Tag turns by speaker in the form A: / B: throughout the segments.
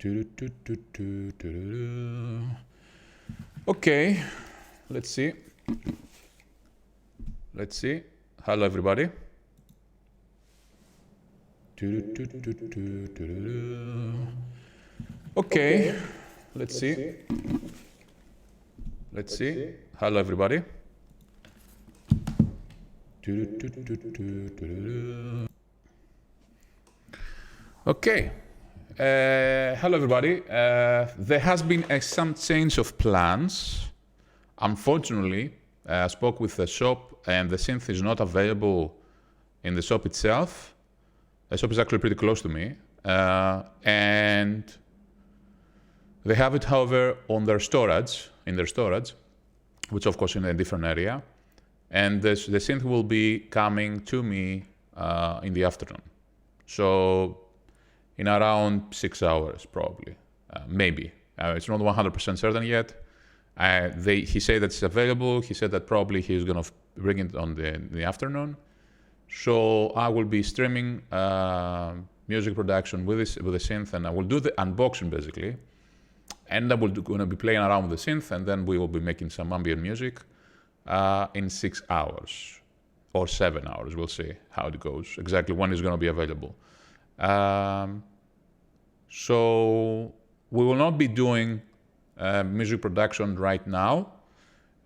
A: Okay, let's see. Let's see. Hello, everybody. Okay, let's see. Let's see. Hello, everybody. Okay. Hello, everybody. There has been some change of plans. Unfortunately, I spoke with the shop, and the synth is not available in the shop itself. The shop is actually pretty close to me. And they have it, however, on their storage, which of course in a different area. And the synth will be coming to me in the afternoon. So in around 6 hours, probably, maybe. It's not 100% certain yet. He said that it's available. He said that probably he's gonna bring it on the afternoon. So I will be streaming music production with the synth, and I will do the unboxing basically. And I will gonna be playing around with the synth, and then we will be making some ambient music in 6 hours or 7 hours. We'll see how it goes, exactly when it's gonna be available. So we will not be doing music production right now.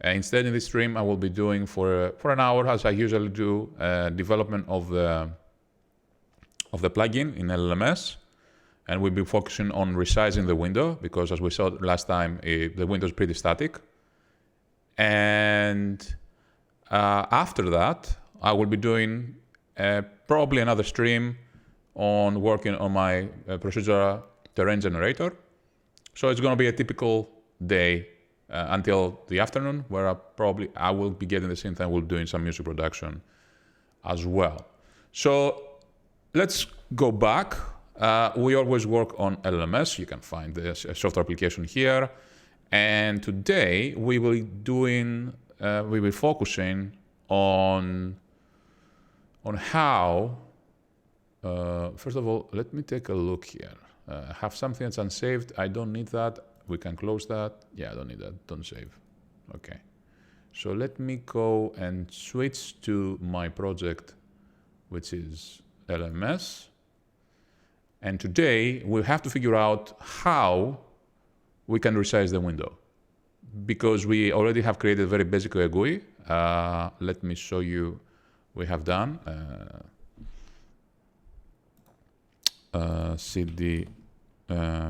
A: Instead, in this stream, I will be doing for an hour, as I usually do, development of the plugin in LMMS, and we'll be focusing on resizing the window because, as we saw last time, the window is pretty static. And after that, I will be doing probably another stream on working on my procedural terrain generator. So it's going to be a typical day until the afternoon, where I will be getting the synth and will be doing some music production as well. So let's go back. We always work on LMMS. You can find the software application here. And today we will be focusing on how. First of all, let me take a look here. I have something that's unsaved. I don't need that. We can close that. Yeah, I don't need that. Don't save. Okay. So let me go and switch to my project, which is LMMS. And today we have to figure out how we can resize the window, because we already have created a very basic GUI. Let me show you what we have done. cd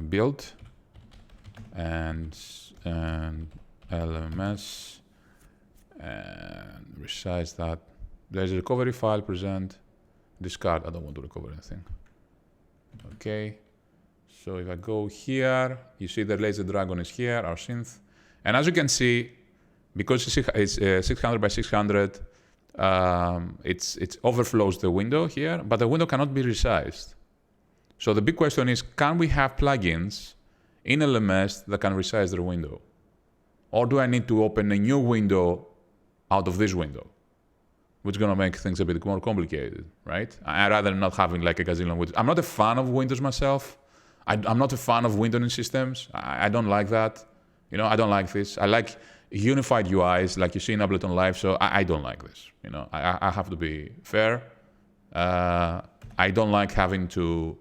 A: build and LMMS and resize that. There's a recovery file, present, discard. I don't want to recover anything. Okay, so if I go here, you see the LazerDragon is here, our synth. And as you can see, because it's 600 by 600, it overflows the window here, but the window cannot be resized. So the big question is, can we have plugins in LMMS that can resize their window? Or do I need to open a new window out of this window, which is going to make things a bit more complicated, right? I'd rather not having like a gazillion windows. I'm not a fan of Windows myself. I'm not a fan of windowing systems. I don't like that. You know, I don't like this. I like unified UIs like you see in Ableton Live, so I don't like this. You know, I have to be fair. I don't like having to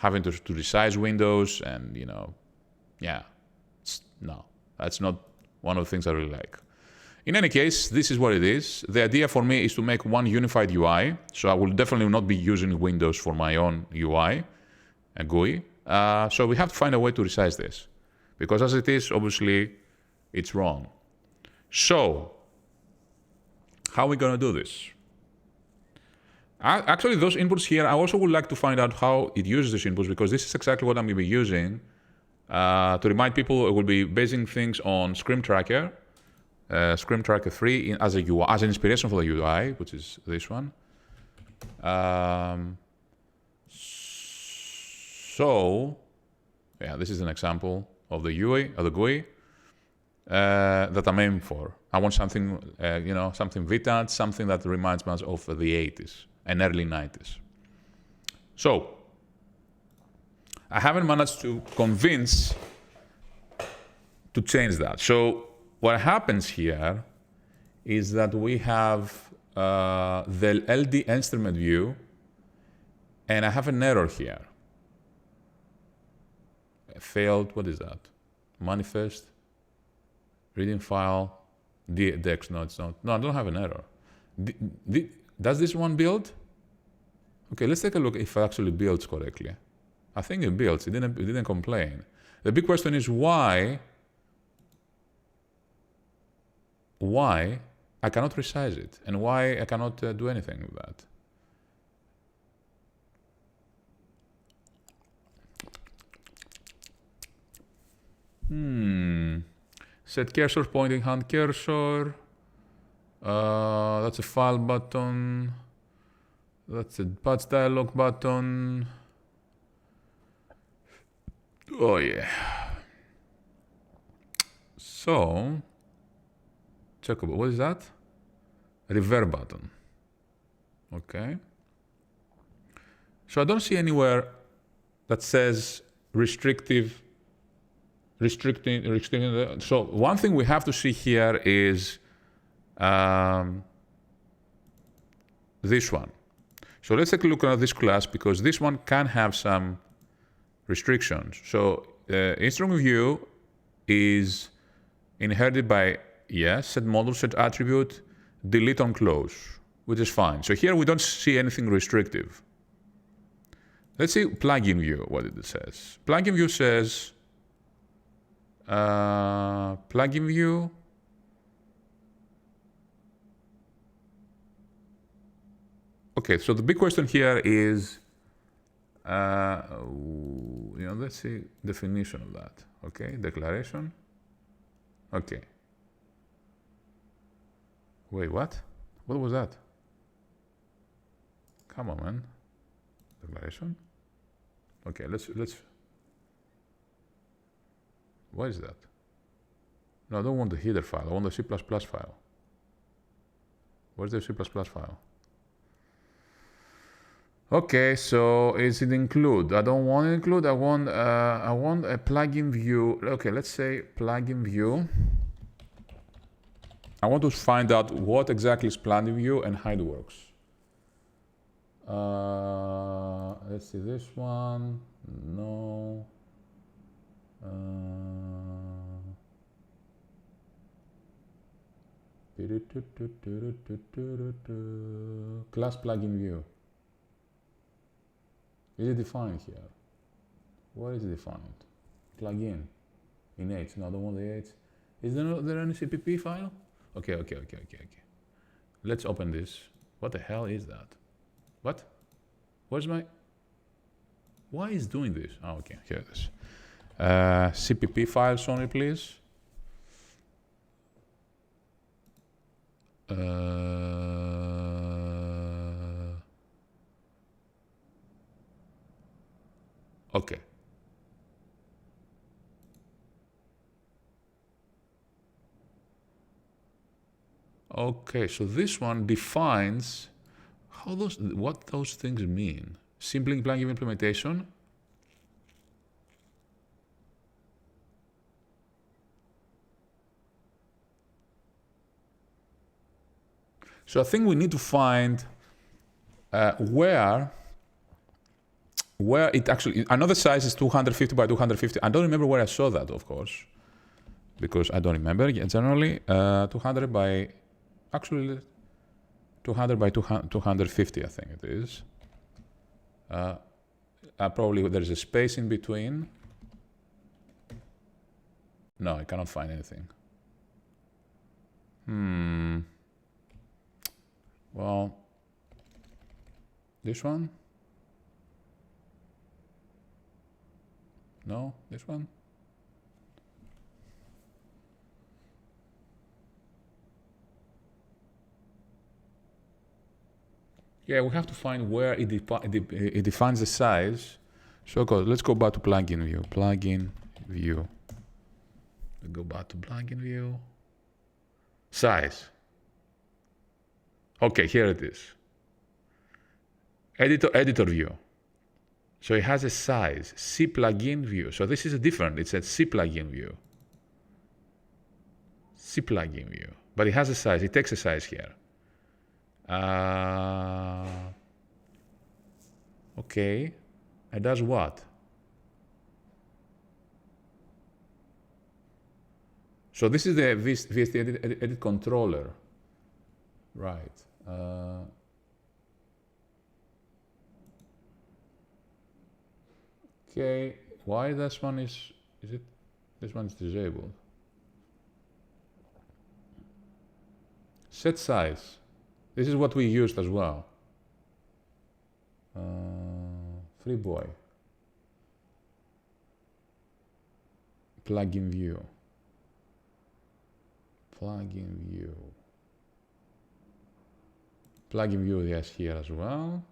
A: resize windows, and you know, yeah, no, that's not one of the things I really like. In any case, this is what it is. The idea for me is to make one unified UI, so I will definitely not be using Windows for my own UI and GUI. So we have to find a way to resize this, because as it is, obviously, it's wrong. So, how are we going to do this? Actually, those inputs here, I also would like to find out how it uses these inputs, because this is exactly what I'm going to be using. To remind people, I will be basing things on Scream Tracker, Scream Tracker 3 as a UI, as an inspiration for the UI, which is this one. So, yeah, this is an example of the UI, of the GUI that I'm aiming for. I want something, you know, something vintage, something that reminds me of the 80s and early 90s. So, I haven't managed to convince to change that. So what happens here is that we have the LD instrument view, and I have an error here. Failed, what is that? Manifest, reading file, dex, no, it's not. No, I don't have an error. Does this one build? Okay, let's take a look if it actually builds correctly. I think it builds, it didn't complain. The big question is why I cannot resize it, and why I cannot do anything with that. Set cursor, pointing hand cursor. That's a file button. That's a patch dialog button. Oh yeah. So, check out, what is that? Reverb button. Okay. So I don't see anywhere that says restricting. So one thing we have to see here is this one. So let's take a look at this class, because this one can have some restrictions. So instrument view is inherited by set module, set attribute, delete on close, which is fine. So here we don't see anything restrictive. Let's see plugin view, what it says. Plugin view says plugin view. Okay, so the big question here is, let's see definition of that. Okay, declaration. Okay. Wait, what? What was that? Come on, man. Declaration. Okay, let's. What is that? No, I don't want the header file. I want the C++ file. Where's the C++ file? Okay, so is it include? I don't want to include. I want a plugin view. Okay, let's say plugin view. I want to find out what exactly is plugin view and how it works. Let's see this one. No. Class plugin view. Is it defined here? Where is it defined? Plugin. In H. No, I don't want the H. Is there any CPP file? Okay. Let's open this. What the hell is that? What? Where's my... Why is doing this? Oh, okay, here it is. CPP files only, please. Okay. Okay, so this one defines what those things mean. Simply plugin implementation. So I think we need to find where it actually, I know the size is 250 by 250. I don't remember where I saw that, of course, because I don't remember generally. 200 by, actually 200 by 250, I think it is. Probably there's a space in between. No, I cannot find anything. Well, this one? No, this one? Yeah, we have to find where it defines the size. So let's go back to plugin view. Plugin view. We go back to plugin view. Size. Okay, here it is. Editor view. So it has a size, C plugin view. So this is a different, it's a C plugin view. C plugin view. But it has a size, it takes a size here. Okay, it does what? So this is the VST edit controller, right? Okay, why this one is it? This one is disabled. Set size. This is what we used as well. Free boy. Plugin view. Plugin view. Plugin view, yes, here as well.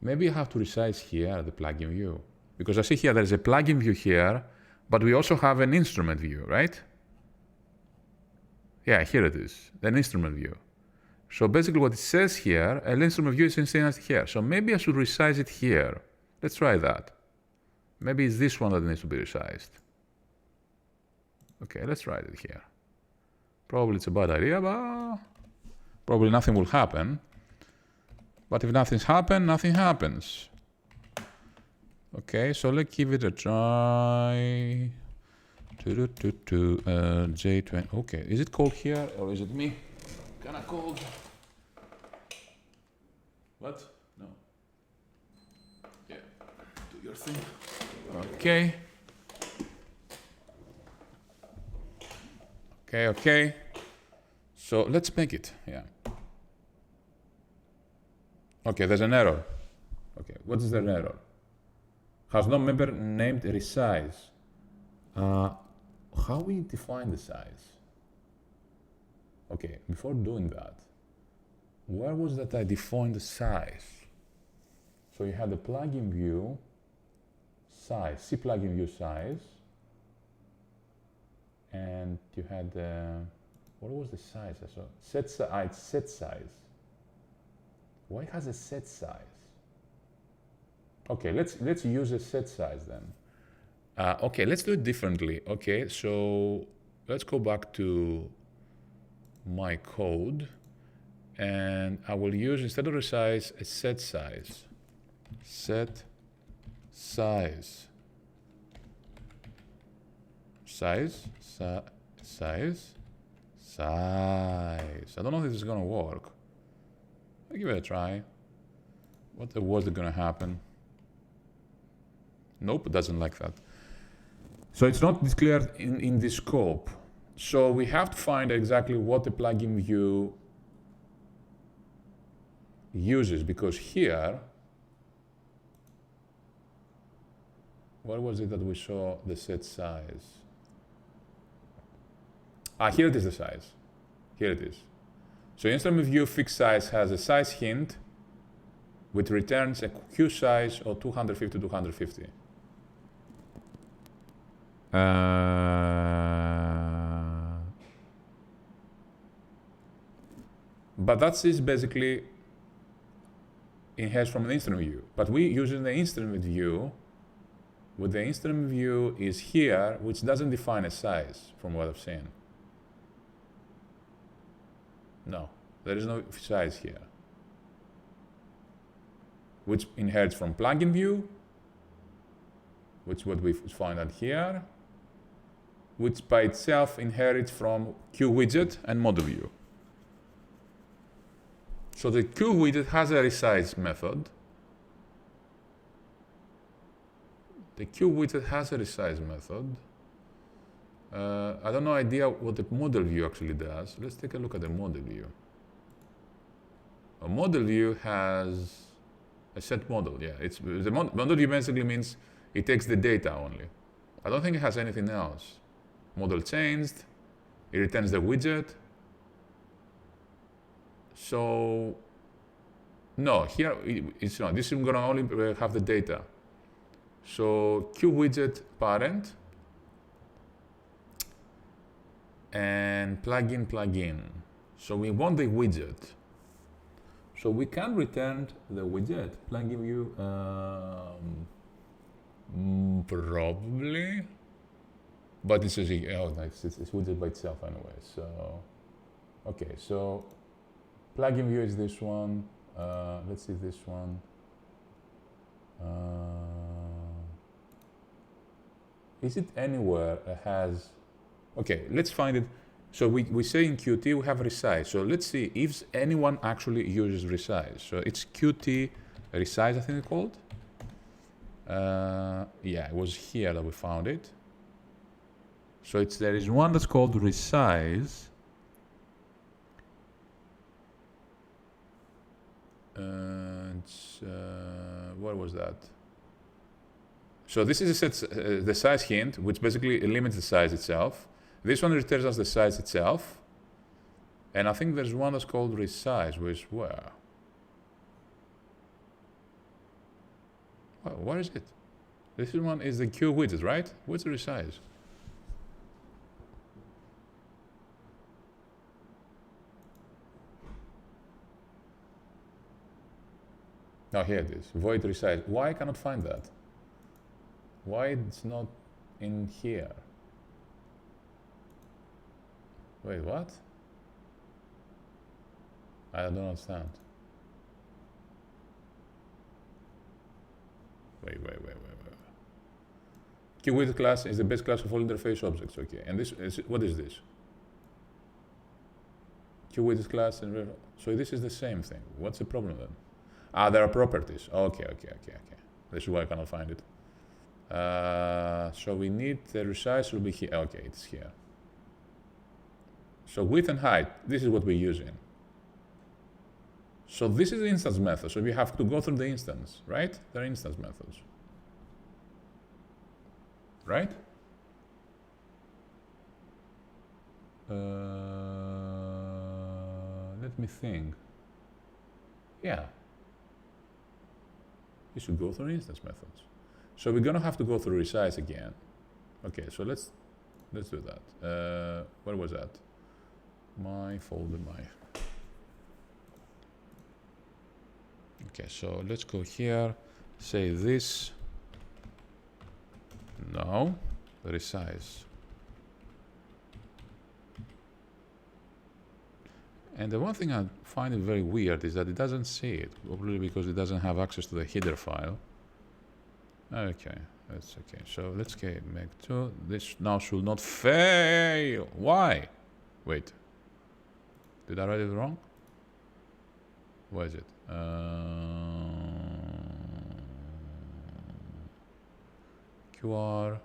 A: Maybe I have to resize here the plugin view, because I see here there's a plugin view here, but we also have an instrument view, right? Yeah, here it is, an instrument view. So basically what it says here, an instrument view is instantaneously here. So maybe I should resize it here. Let's try that. Maybe it's this one that needs to be resized. Okay, let's try it here. Probably it's a bad idea, but probably nothing will happen. But if nothing's happened, nothing happens. Okay, so let's give it a try. J20. Okay, is it cold here or is it me? Kinda cold. What? No. Yeah, do your thing. Okay. Okay. So let's make it, yeah. Okay, there's an error. Okay, what is the error? Has no member named resize. How we define the size? Okay, before doing that, where was that I defined the size? So you had the plugin view size, C plugin view size, and you had what was the size? So set size. Why has a set size? Okay, let's use a set size then. Okay, let's do it differently. Okay, so let's go back to my code, and I will use, instead of resize, a set size. Set size. Size. I don't know if this is gonna work. I'll give it a try. What was gonna happen? Nope, it doesn't like that. So it's not declared in the scope. So we have to find exactly what the plugin view uses, because here, where was it that we saw the set size? Here it is, the size. Here it is. So instrument view fixed size has a size hint, which returns a queue size of 250 to 250. But that is basically inherits from an instrument view. But we using the instrument view, with the instrument view is here, which doesn't define a size from what I've seen. No, there is no size here, which inherits from plugin view, which is what we find out here, which by itself inherits from queue widget and model view. So the queue widget has a resize method. The queue widget has a resize method. I don't know idea what the model view actually does. Let's take a look at the model view. A model view has a set model. Yeah, it's the model view basically means it takes the data only. I don't think it has anything else. Model changed. It returns the widget. So no, here it's not. This is going to only have the data. So queue widget parent and plugin. So we want the widget. So we can return the widget. Plugin view, probably. But it's just, oh, nice. It's widget by itself anyway. So, okay, so plugin view is this one. Let's see this one. Is it anywhere that has, okay, let's find it. So we say in Qt we have resize. So let's see if anyone actually uses resize. So it's Qt resize, I think it's called. Yeah, it was here that we found it. So there is one that's called resize. And what was that? So this is the size hint, which basically limits the size itself. This one returns us the size itself. And I think there's one that's called resize, which where? Well, where is it? This one is the Q widget, right? What's the resize? Now here it is, void resize. Why I cannot find that? Why it's not in here? Wait, what? I don't understand. Wait. QWidget class is the best class of all interface objects. Okay, and this is, what is this? QWidget class, and so this is the same thing. What's the problem then? Ah, there are properties. Okay. This is why I cannot find it. So we need the resize will be here. Okay, it's here. So width and height, this is what we're using. So this is the instance method. So we have to go through the instance, right? There are instance methods. Right? Let me think. Yeah. You should go through instance methods. So we're gonna have to go through resize again. Okay, so let's do that. Where was that? My folder, Okay, so let's go here, say this. No, resize. And the one thing I find it very weird is that it doesn't see it, probably because it doesn't have access to the header file. Okay, that's okay. So let's make two. This now should not fail. Why? Wait. Did I write it wrong? Where is it? QR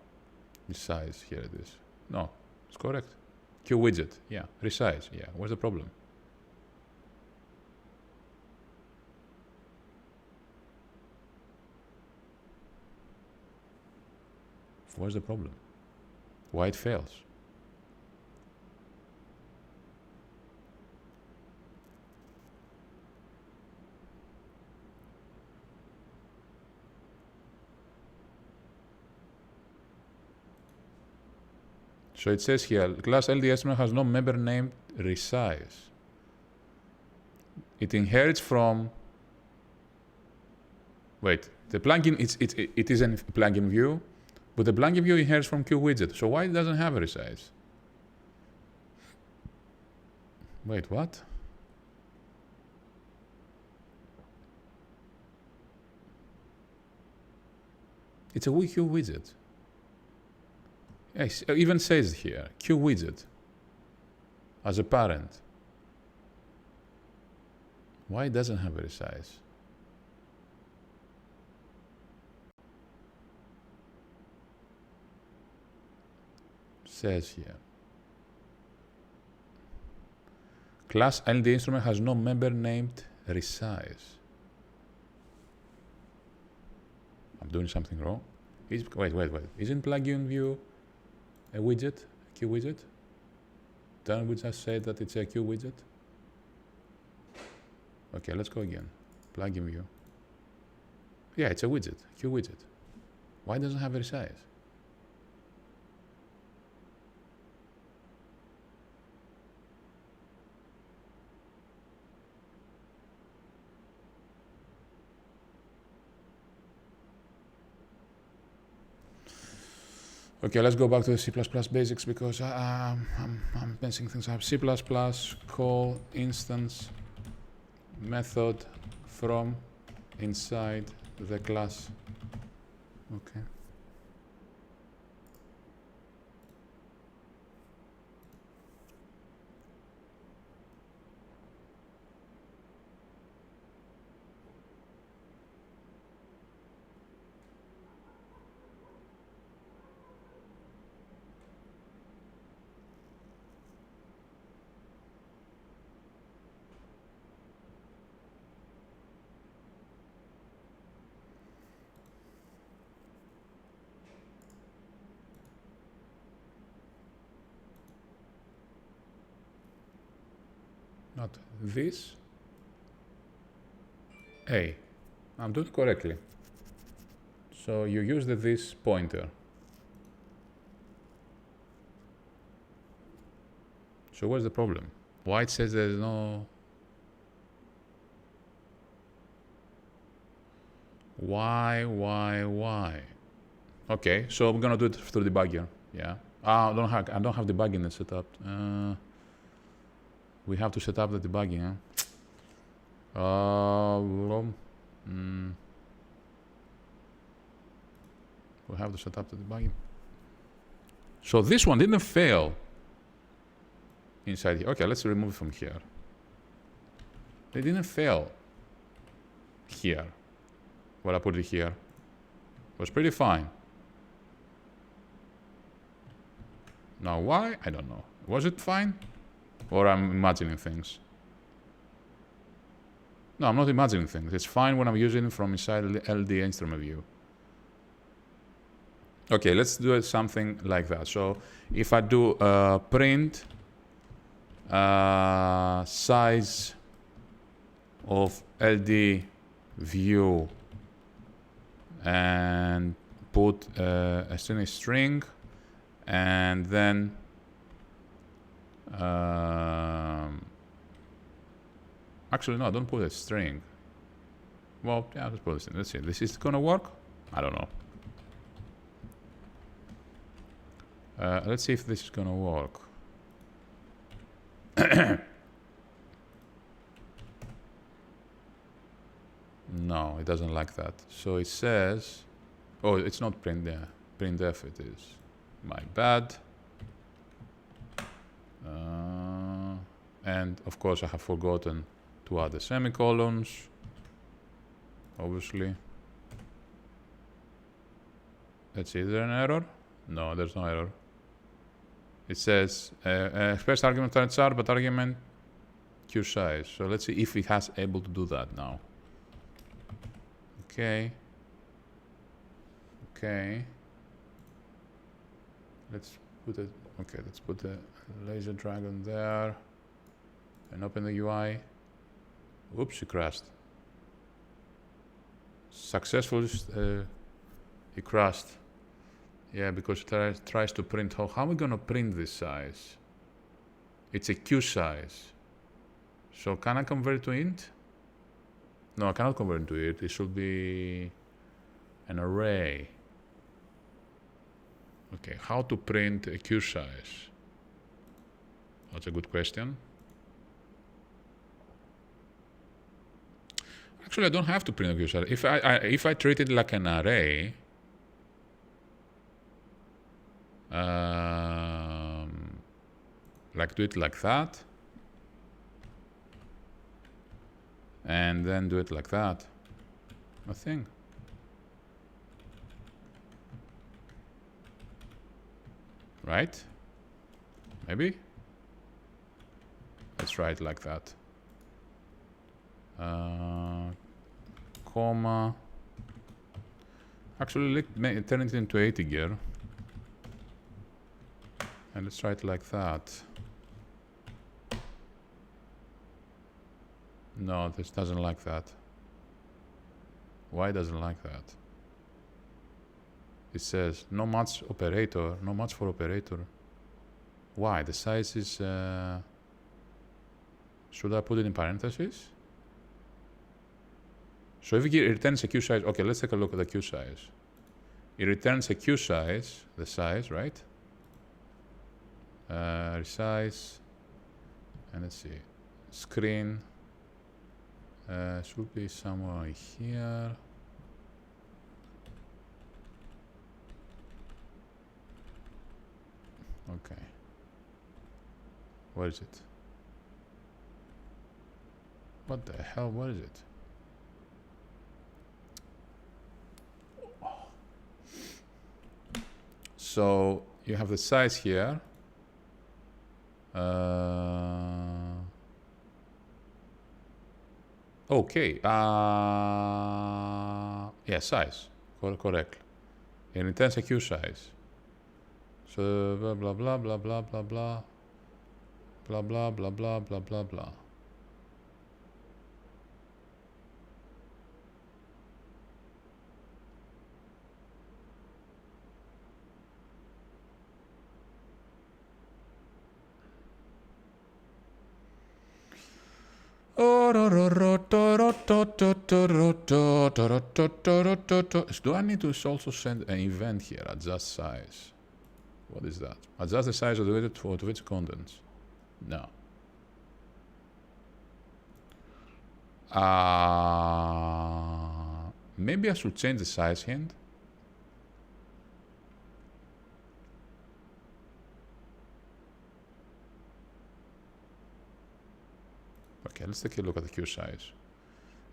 A: resize. Here it is. No, it's correct. Q widget. Yeah, resize. Yeah. What's the problem? What's the problem? Why it fails? So it says here, class LDSM has no member named resize. It inherits from. Wait, the plugin it is a plugin view, but the plugin view inherits from QWidget. So why it doesn't have a resize? Wait, what? It's a QWidget. Yes, it even says here, QWidget as a parent. Why it doesn't have a resize? Says here. Class LD instrument has no member named resize. I'm doing something wrong. Wait. Isn't plugin view a widget, a Q widget? Don't we just say that it's a Q widget? Okay, let's go again. Plugin view. Yeah, it's a widget, Q widget. Why doesn't it have a resize? Okay, let's go back to the C++ basics because I'm messing things up. C++ call instance method from inside the class. Okay. Not this. A. I'm doing it correctly. So you use the this pointer. So what's the problem? Why it says there's no... Why? Okay, so I'm gonna do it through debugger. Yeah. I don't have debugging set up. We have to set up the debugging. We have to set up the debugging. So this one didn't fail inside here. Okay, let's remove it from here. They didn't fail here. Well, I put it here. It was pretty fine. Now why? I don't know. Was it fine? Or I'm imagining things? No, I'm not imagining things. It's fine when I'm using it from inside LD instrument view. Okay, let's do it something like that. So if I do print size of LD view and put a string and then actually no, don't put a string. Well, yeah, let's put a string. Let's see. This is gonna work? I don't know. Let's see if this is gonna work. No, it doesn't like that. So it says, oh, it's not print there. Printf it is. My bad. And of course I have forgotten to add the semicolons, obviously. Let's see, is there an error? No, there's no error. It says express argument char, but argument queue size. So let's see if it has able to do that now. Okay. Okay. Let's put it. Okay, let's put the LazerDragon there and open the UI. Oops, it crashed. Successfully, it crashed. Yeah, because it tries to print. How are we going to print this size? It's a queue size. So can I convert it to int? No, I cannot convert it to int. It should be an array. Okay, how to print a queue size? That's a good question. Actually, I don't have to print a queue size. If I treat it like an array, like do it like that, and then do it like that. Nothing. Right? Maybe? Let's try it like that. Comma. Actually, let's turn it into 80 gear. And let's try it like that. No, this doesn't like that. Why doesn't like that? It says no match operator, no match for operator. Why? The size is... should I put it in parentheses? So if it returns a queue size... Okay, let's take a look at the queue size. it returns a queue size, the size, right? Resize, and let's see, screen should be somewhere here. Okay, where is it? What the hell, what is it? So you have the size here. Okay. Yeah, size. Correct. It returns a queue size. So blah blah blah blah blah blah blah blah blah blah blah blah blah blah. Do I need to also send an event here? Adjust size. What is that? Adjust the size of the widget for which contents? No. Maybe I should change the size hint. Okay, let's take a look at the queue size.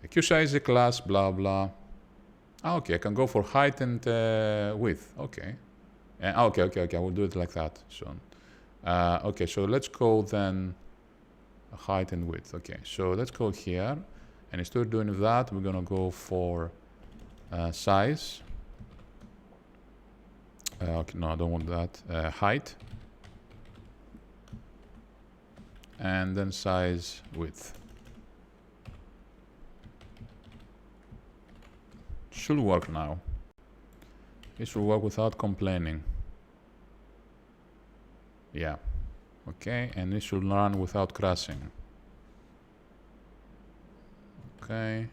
A: The queue size is a class, blah, blah. Okay, I can go for height and width. Okay. Okay, I will do it like that soon. Okay, so let's go then height and width. Okay, so let's go here. And instead of doing that, we're going to go for size. Okay, no, I don't want that. Height. And then size width. Should work now. It should work without complaining. Yeah. Okay, and it should run without crashing. Okay.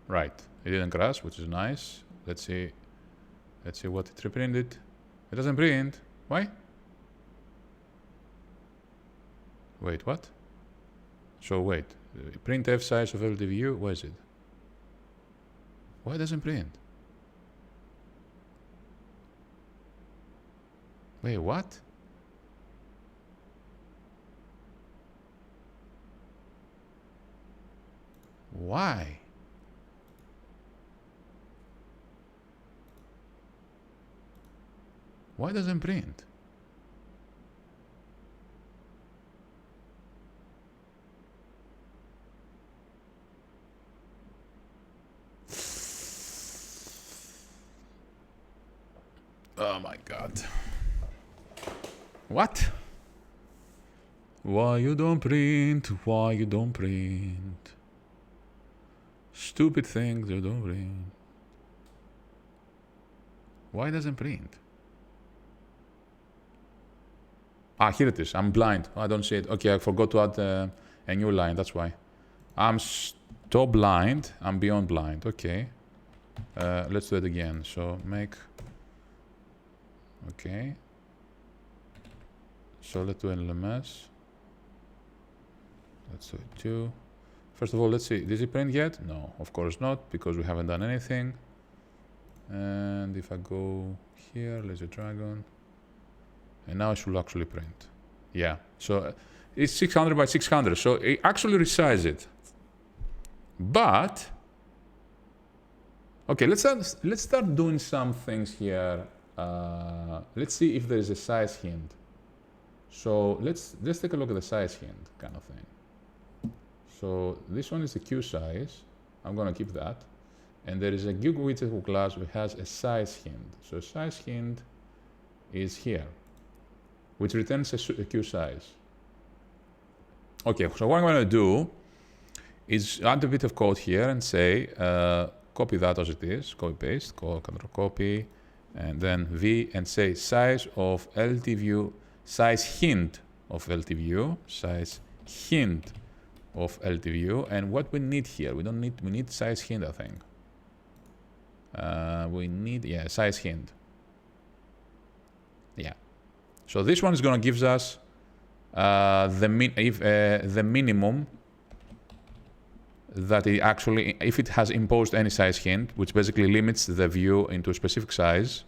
A: Right. It didn't crash, which is nice. Let's see. Let's see what it reprinted. It doesn't print. Why? Wait, what? So wait. Printf size of LTView. Where is it? Why doesn't print? Wait, what? Why? Why doesn't print? Oh my god. What? Why you don't print? Why you don't print? Stupid things you don't print. Why doesn't print? Ah, here it is. I'm blind. I don't see it. Okay, I forgot to add a new line. That's why. I'm so blind. I'm beyond blind. Okay. Let's do it again. So make... Okay. So let's do LMMS. Let's do it too. First of all, let's see. Did it print yet? No, of course not, because we haven't done anything. And if I go here, LazerDragon, and now it should actually print. Yeah. So it's 600 by 600. So it actually resizes it. But okay, let's start doing some things here. Let's see if there is a size hint. So let's take a look at the size hint kind of thing. So this one is the queue size. I'm going to keep that. And there is a Gig widget class which has a size hint. So size hint is here, which returns a queue size. Okay, so what I'm going to do is add a bit of code here and say, copy that as it is, copy paste, control copy, and then V, and say size of LTView, size hint of LTView, size hint of LTView. And what we need here, we need size hint, I think. We need, yeah, size hint. Yeah. So this one is going to give us the minimum that it actually, if it has imposed any size hint, which basically limits the view into a specific size,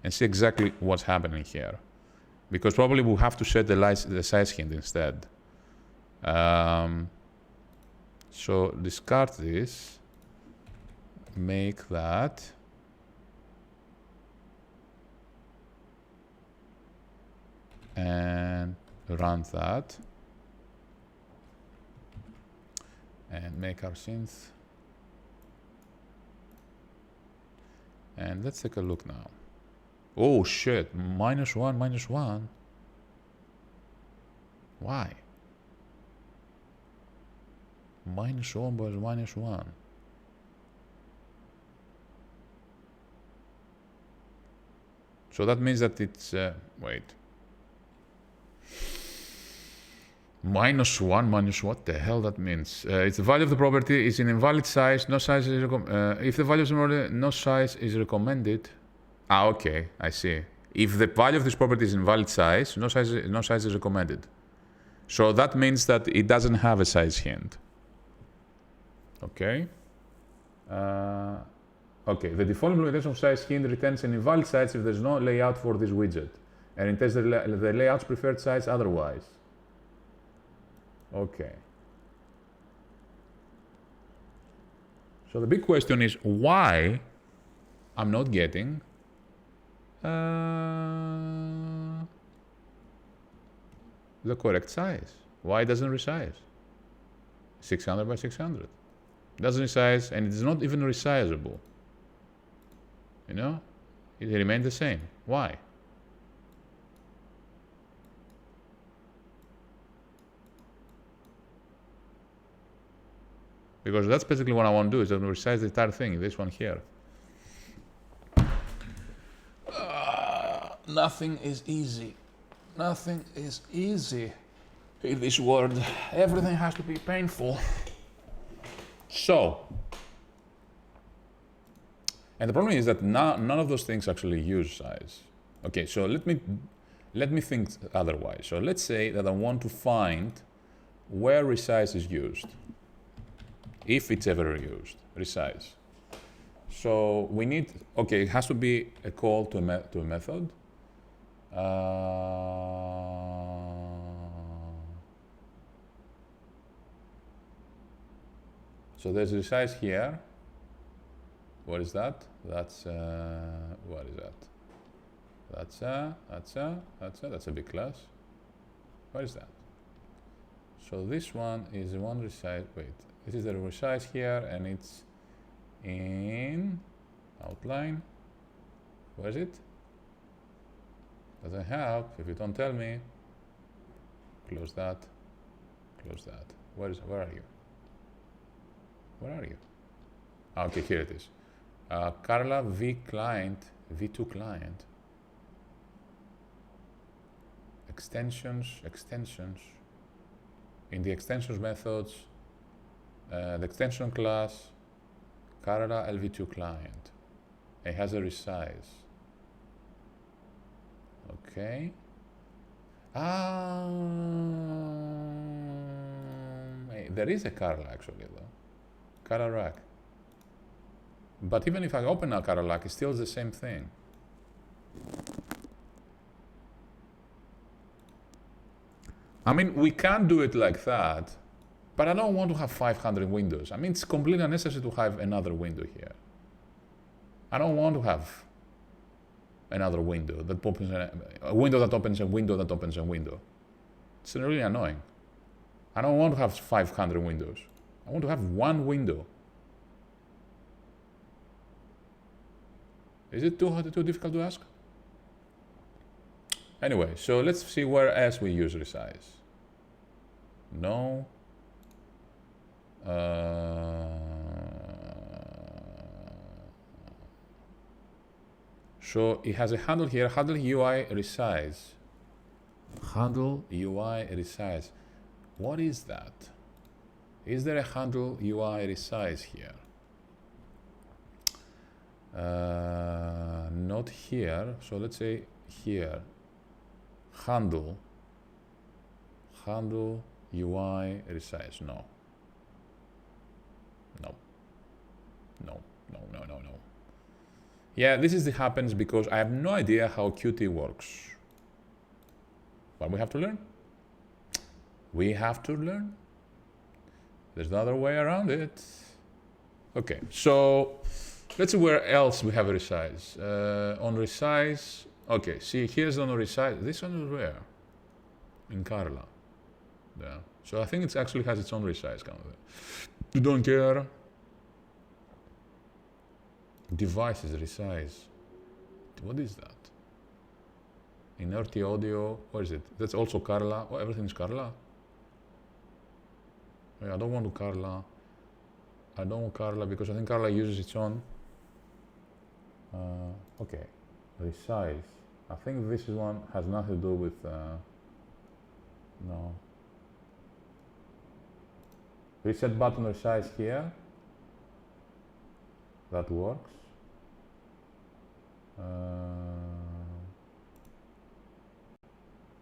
A: and see exactly what's happening here. Because probably we'll have to set the size hint instead. So discard this, make that, and run that, and make our synth. And let's take a look now. Oh shit, -1, -1. Why? -1 was -1. So that means that it's, wait. -1, what the hell that means? It's the value of the property is in invalid size, no size is if the value is no size is recommended. Ah, okay, I see. If the value of this property is invalid size, no size is recommended. So that means that it doesn't have a size hint. Okay. Okay, the default implementation of size hint returns an invalid size if there's no layout for this widget, and it tests the layout's preferred size otherwise. Okay. So the big question is why I'm not getting the correct size. Why it doesn't resize? 600 by 600. It doesn't resize, and it's not even resizable. You know, it remains the same. Why? Because that's basically what I want to do, is to resize the entire thing, this one here. Nothing is easy. Nothing is easy in this world. Everything has to be painful. So, and the problem is that none of those things actually use size. Okay, so let me think otherwise. So let's say that I want to find where resize is used, if it's ever used, resize. So we need, okay, it has to be a call to a method. So there's resize here. What is that? That's what is that? That's a big class. What is that? So this one is the one resize. Wait, this is the resize here, and it's in outline. Where is it? Doesn't help if you don't tell me. Close that. Close that. Where are you? Where are you? Okay, here it is. Carla V2 client. Extensions. In the extensions methods, the extension class, Carla LV2 client. It has a resize. Okay. There is a Carla actually though. Carla rack. But even if I open a Carla rack, it's still the same thing. I mean, we can do it like that, but I don't want to have 500 windows. I mean, it's completely unnecessary to have another window here. I don't want to have another window that opens a window that opens a window that opens a window. It's really annoying. I don't want to have 500 windows. I want to have one window. Is it too difficult to ask? Anyway, so let's see where else we use resize. No. So it has a handle here, handle UI resize. Handle UI resize. What is that? Is there a handle UI resize here? Not here. So let's say here. Handle UI resize. No. No. Yeah, this happens because I have no idea how Qt works. But we have to learn. We have to learn. There's no other way around it. Okay, so let's see where else we have a resize. On resize, okay, see here's on resize. This one is where? In Carla. Yeah. So I think it actually has its own resize kind of. You don't care. Devices resize. What is that? Inerti audio. Where is it? That's also Carla. Oh, everything is Carla. I don't want to Carla. I don't want Carla because I think Carla uses its own. Okay, resize. I think this one has nothing to do with. No. Reset button resize here. That works.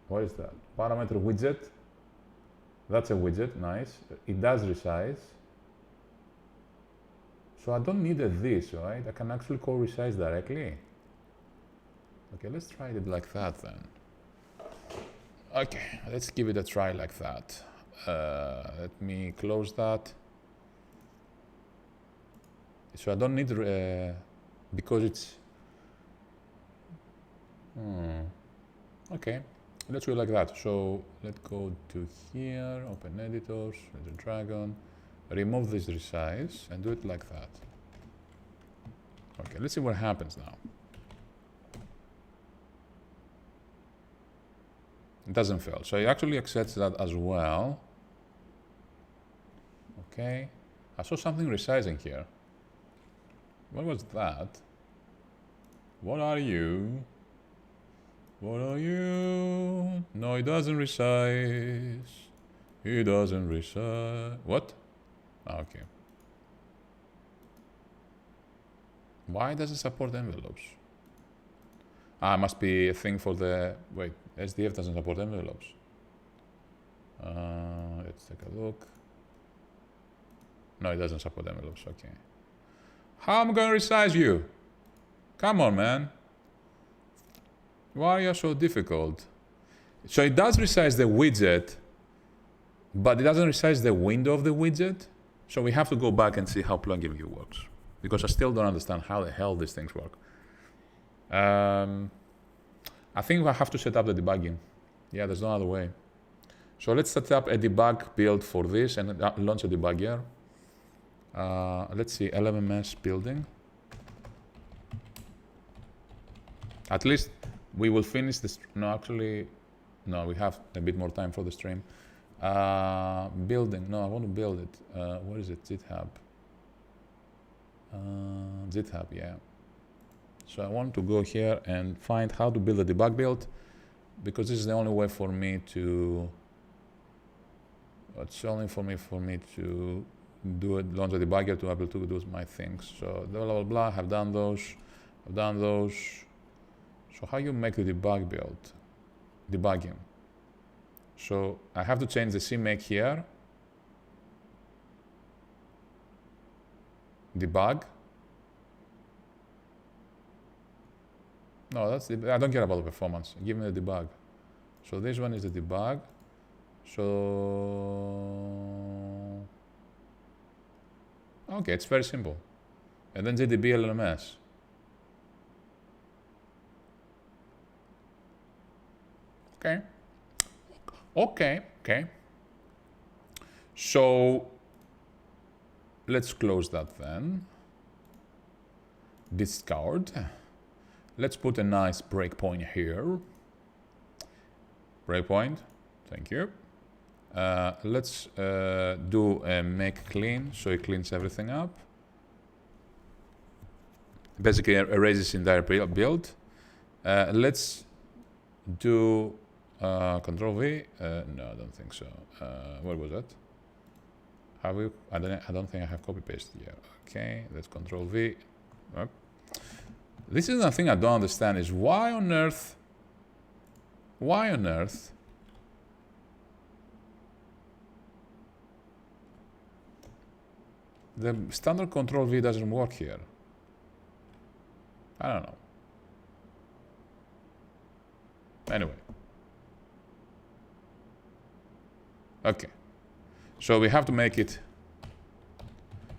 A: What is that? Parameter widget. That's a widget, nice. It does resize. So I don't need this, right? I can actually call resize directly. Okay, let's try it like that then. Okay, let's give it a try like that. Let me close that. So I don't need, because it's, okay, let's go like that. So let's go to here, open editors, LazerDragon, remove this resize and do it like that. Okay, let's see what happens now. It doesn't fail. So it actually accepts that as well. Okay, I saw something resizing here. What was that? What are you? What are you? No, it doesn't resize. It doesn't resize. What? Okay. Why does it support envelopes? Ah, must be a thing for the... Wait, SDF doesn't support envelopes. Let's take a look. No, it doesn't support envelopes, okay. How am I going to resize you? Come on, man. Why are you so difficult? So it does resize the widget, but it doesn't resize the window of the widget. So we have to go back and see how plugin view works, because I still don't understand how the hell these things work. I think I have to set up the debugging. Yeah, there's no other way. So let's set up a debug build for this and launch a debugger. Let's see, LMMS building. At least we will finish this. No, actually, no, we have a bit more time for the stream. Building, no, I want to build it. Where is it? GitHub. GitHub, yeah. So I want to go here and find how to build a debug build, because this is the only way for me to. It's only for me to do it, launch a debugger to be able to do my things. So blah blah blah. I've done those. I've done those. So how you make the debug build? Debugging. So I have to change the CMake here. Debug. No, that's the, I don't care about the performance. Give me the debug. So this one is the debug. So okay, it's very simple. And then JDB LMMS. Okay. Okay. So let's close that then. Discard. Let's put a nice breakpoint here. Breakpoint. Thank you. Let's do a make clean, so it cleans everything up. Basically erases the entire build. Let's do Control V. No, I don't think so. Where was that? Have we? I don't think I have copy paste here. Okay, let's Control V. Oh. This is the thing I don't understand is why on earth the standard Control V doesn't work here. I don't know. Anyway. Okay. So we have to make it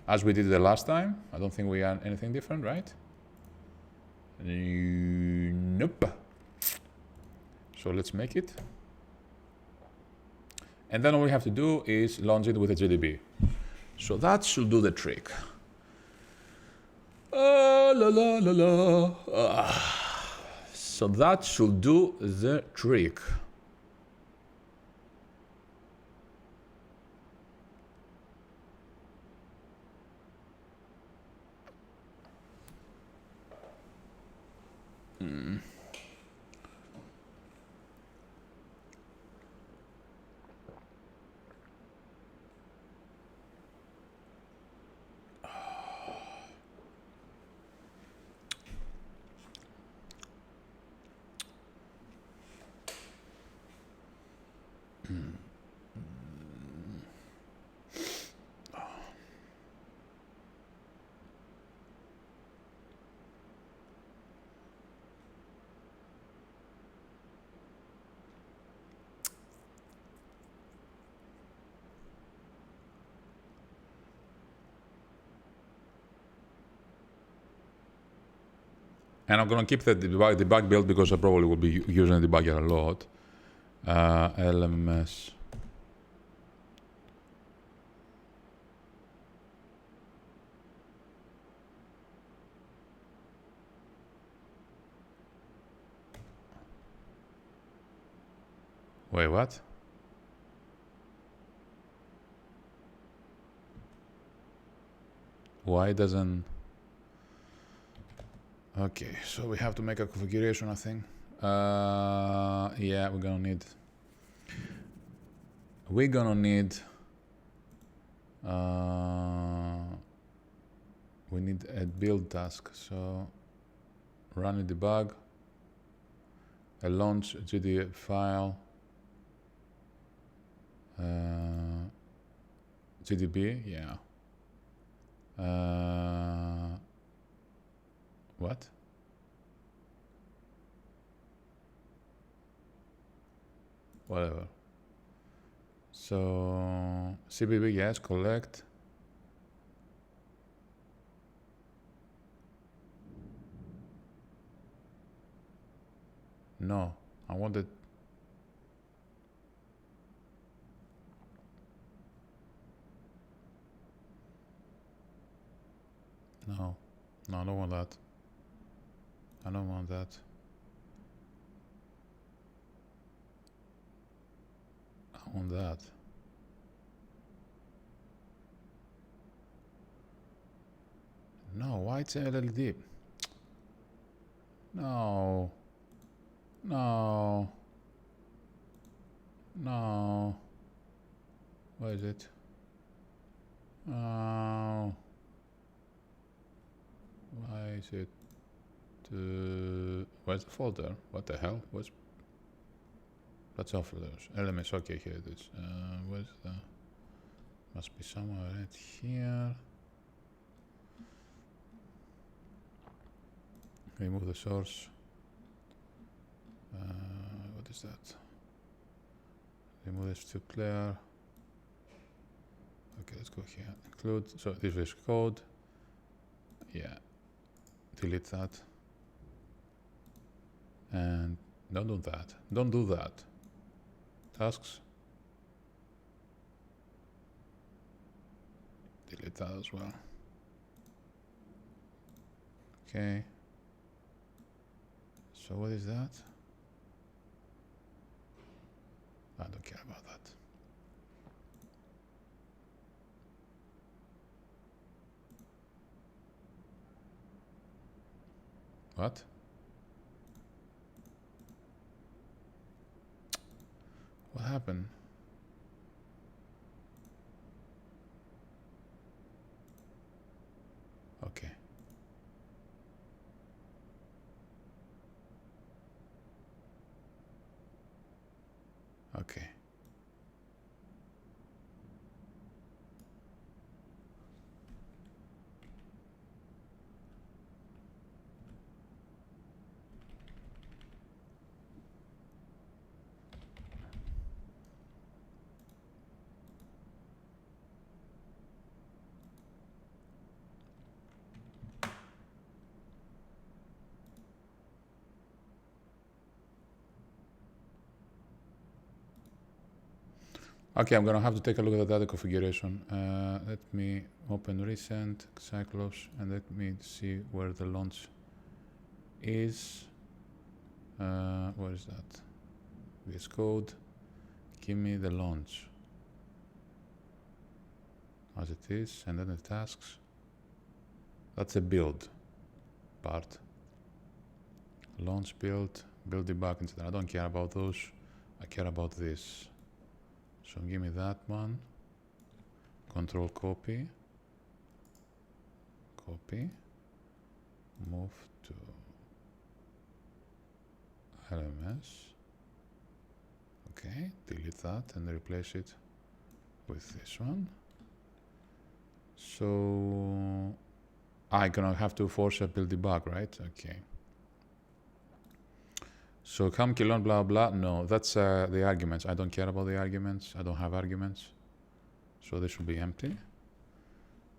A: as we did the last time. I don't think we had anything different, right? Nope. So let's make it. And then all we have to do is launch it with a GDB. So that should do the trick. La la la la. So that should do the trick. And I'm going to keep the debug build because I probably will be using the debugger a lot. LMMS. Wait, what? Why doesn't... Okay, so we have to make a configuration, I think. Yeah, we're gonna need we need a build task. So run a debug, a launch GDB file, GDB, yeah. What? Whatever. So CBB, yes, collect. No, I wanted. No, I don't want that. I don't want that. I want that. No, why it's LLD? No. No. No. Where is it? Oh. Why is it? Where's the folder? What the hell? Let's offer those. LMS, okay, here it is. Where's the... Must be somewhere right here. Remove the source. What is that? Remove this to clear. Okay, let's go here. Include, so this is code. Yeah. Delete that. And don't do that. Don't do that. Tasks. Delete that as well. Okay. So what is that? I don't care about that. What? What happened? Okay. Okay, I'm gonna have to take a look at the data configuration. Let me open recent Cyclops and let me see where the launch is. Where is that? VS Code. Give me the launch as it is, and then the tasks. That's a build part. Launch, build debug, etc. I don't care about those. I care about this. So give me that one. Control copy. Copy. Move to LMMS. Okay, delete that and replace it with this one. So I'm gonna have to force a build debug, right? Okay. So come kilon blah blah. No, that's the arguments. I don't care about the arguments. I don't have arguments. So this will be empty.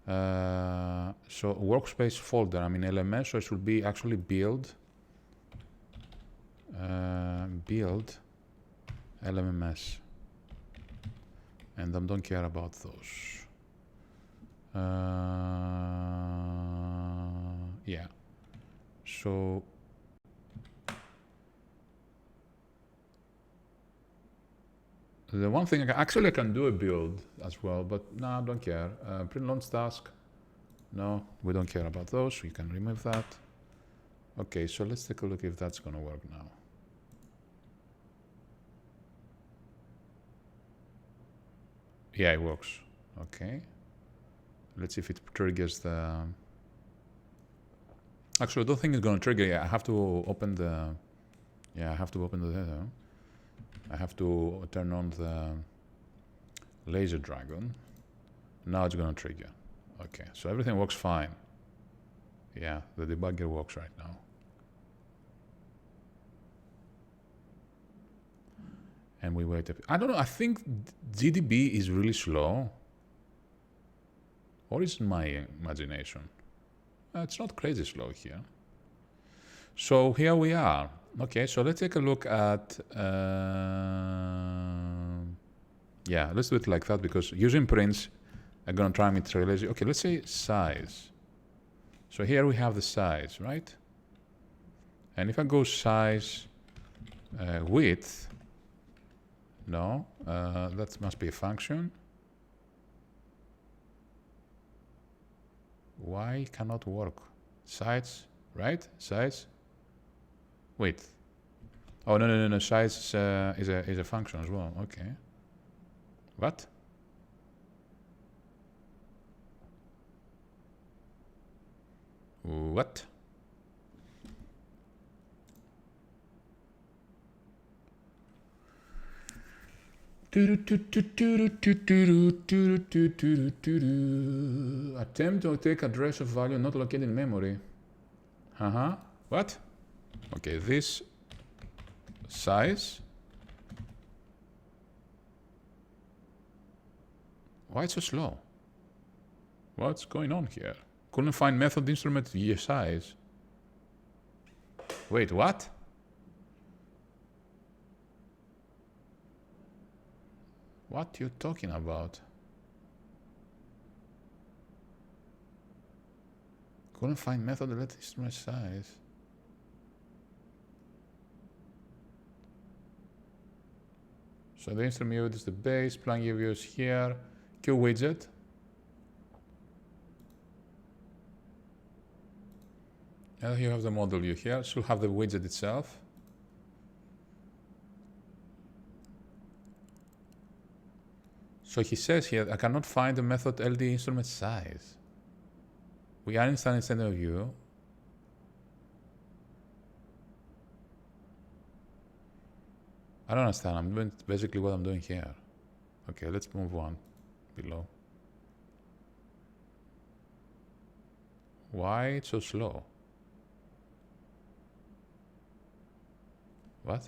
A: So workspace folder, I'm in LMS, so it should be actually build LMMS. And I don't care about those. Yeah. So the one thing, I can do a build as well, but no, I don't care. Print launch task, no, we don't care about those. We can remove that. Okay, so let's take a look if that's gonna work now. Yeah, it works. Okay. Let's see if it triggers the... Actually, I don't think it's gonna trigger yet. I have to open the... Yeah, I have to open the... I have to turn on the LazerDragon. Now it's gonna trigger. Okay, so everything works fine. Yeah, the debugger works right now. And we wait. I don't know, I think GDB is really slow. Or is it my imagination? It's not crazy slow here. So here we are. Okay, so let's take a look at... yeah, let's do it like that because using prints, I'm gonna try and try lazy. Okay, let's say size. So here we have the size, right? And if I go size width, no, that must be a function. Why cannot work? Size, right? Size, width. Oh no! Size is a function as well. Okay. What? What? Attempt to take address of value not located in memory. What? Okay, this size. Why it's so slow? What's going on here? Couldn't find method instrument size. Wait, what? What you talking about? Couldn't find method let instrument size. So the instrument is the base, plugin view is here, Q widget. And you have the model view here, should have the widget itself. So he says here, I cannot find the method LD instrument size. We are installing center view. I don't understand. I'm doing basically what I'm doing here. Okay, let's move on below. Why it's so slow? What?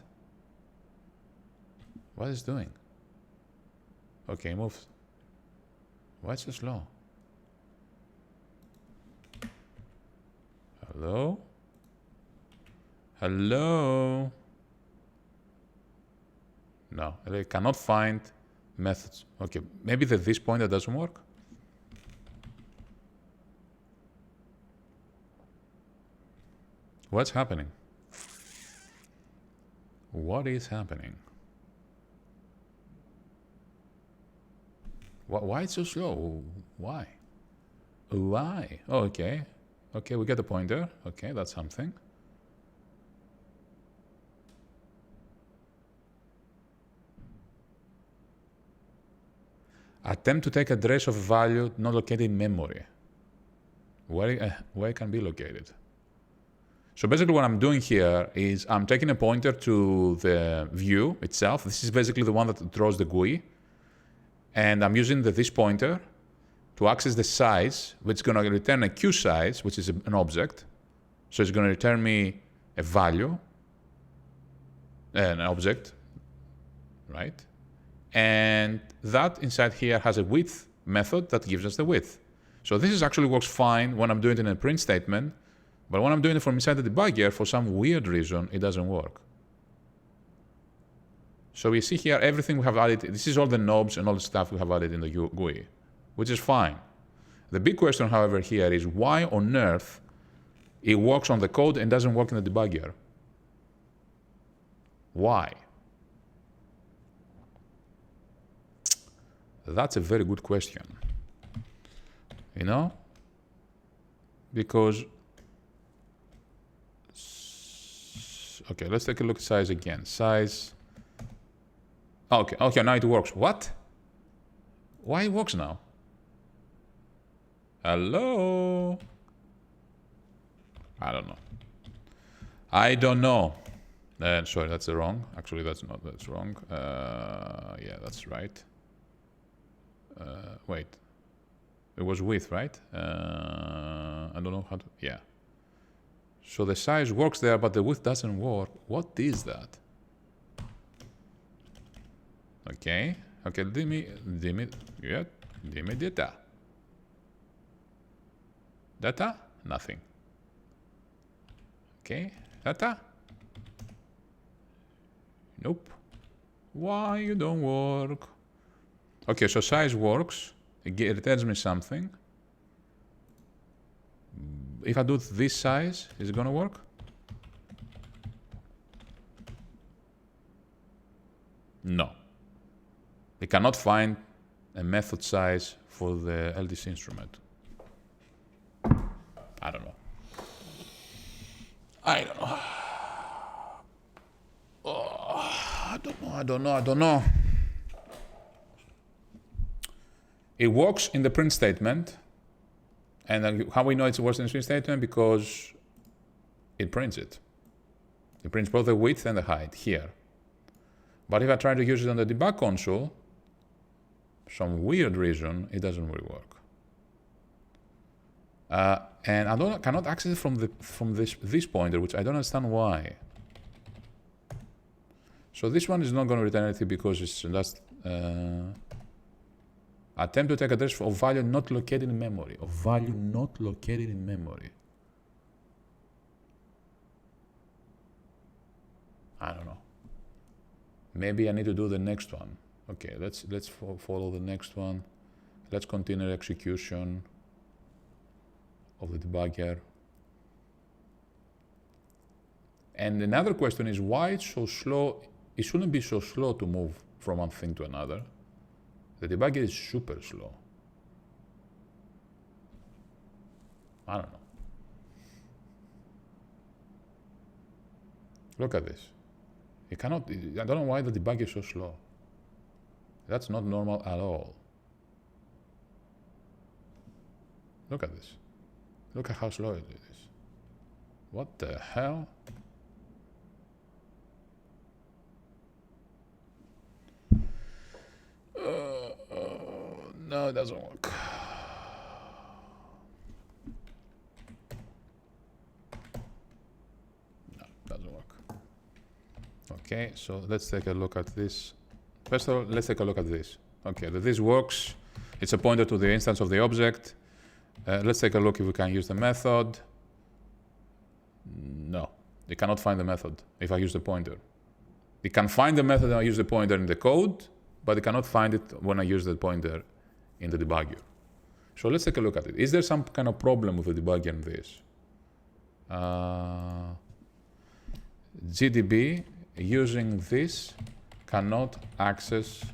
A: What is it doing? Okay, move. Why so slow? Hello? Hello? No, I cannot find methods. Okay, maybe this pointer doesn't work. What's happening? What is happening? Why it's so slow? Why? Why? Oh, okay. Okay, we get the pointer. Okay, that's something. Attempt to take address of a value not located in memory. Where it can be located? So basically what I'm doing here is I'm taking a pointer to the view itself. This is basically the one that draws the GUI. And I'm using this pointer to access the size, which is going to return a Q size, which is an object. So it's going to return me a value, an object, right? And that inside here has a width method that gives us the width. So this actually works fine when I'm doing it in a print statement, but when I'm doing it from inside the debugger, for some weird reason, it doesn't work. So we see here everything we have added. This is all the knobs and all the stuff we have added in the GUI, which is fine. The big question, however, here is why on earth it works on the code and doesn't work in the debugger? Why? That's a very good question. You know? Because, okay, let's take a look at size again. Size. Okay, now it works. What? Why it works now? Hello? I don't know. Sorry, that's wrong. Actually, that's wrong. Yeah, that's right. Wait. It was width, right? I don't know how to, yeah. So the size works there, but the width doesn't work. What is that? Okay, give me data. Data? Nothing. Okay, data? Nope. Why you don't work? Okay, so size works. It returns me something. If I do this size, is it gonna work? No. We cannot find a method size for the LDC instrument. I don't know. Oh, I don't know. It works in the print statement. And how we know it works in the print statement? Because it prints it. It prints both the width and the height here. But if I try to use it on the debug console, some weird reason, it doesn't really work. And I cannot access it from this pointer, which I don't understand why. So this one is not going to return anything because it's just attempt to take address of value not located in memory. Of value not located in memory. I don't know. Maybe I need to do the next one. Okay, let's follow the next one. Let's continue execution of the debugger. And another question is why it's so slow. It shouldn't be so slow to move from one thing to another. The debugger is super slow. I don't know. Look at this. It cannot, I don't know why the debugger is so slow. That's not normal at all. Look at this. Look at how slow it is. What the hell? No, it doesn't work. No, it doesn't work. Okay, so let's take a look at this. First of all, let's take a look at this. Okay, this works. It's a pointer to the instance of the object. Let's take a look if we can use the method. No, you cannot find the method if I use the pointer. You can find the method when I use the pointer in the code, but you cannot find it when I use the pointer in the debugger. So let's take a look at it. Is there some kind of problem with the debugger in this? GDB using this cannot access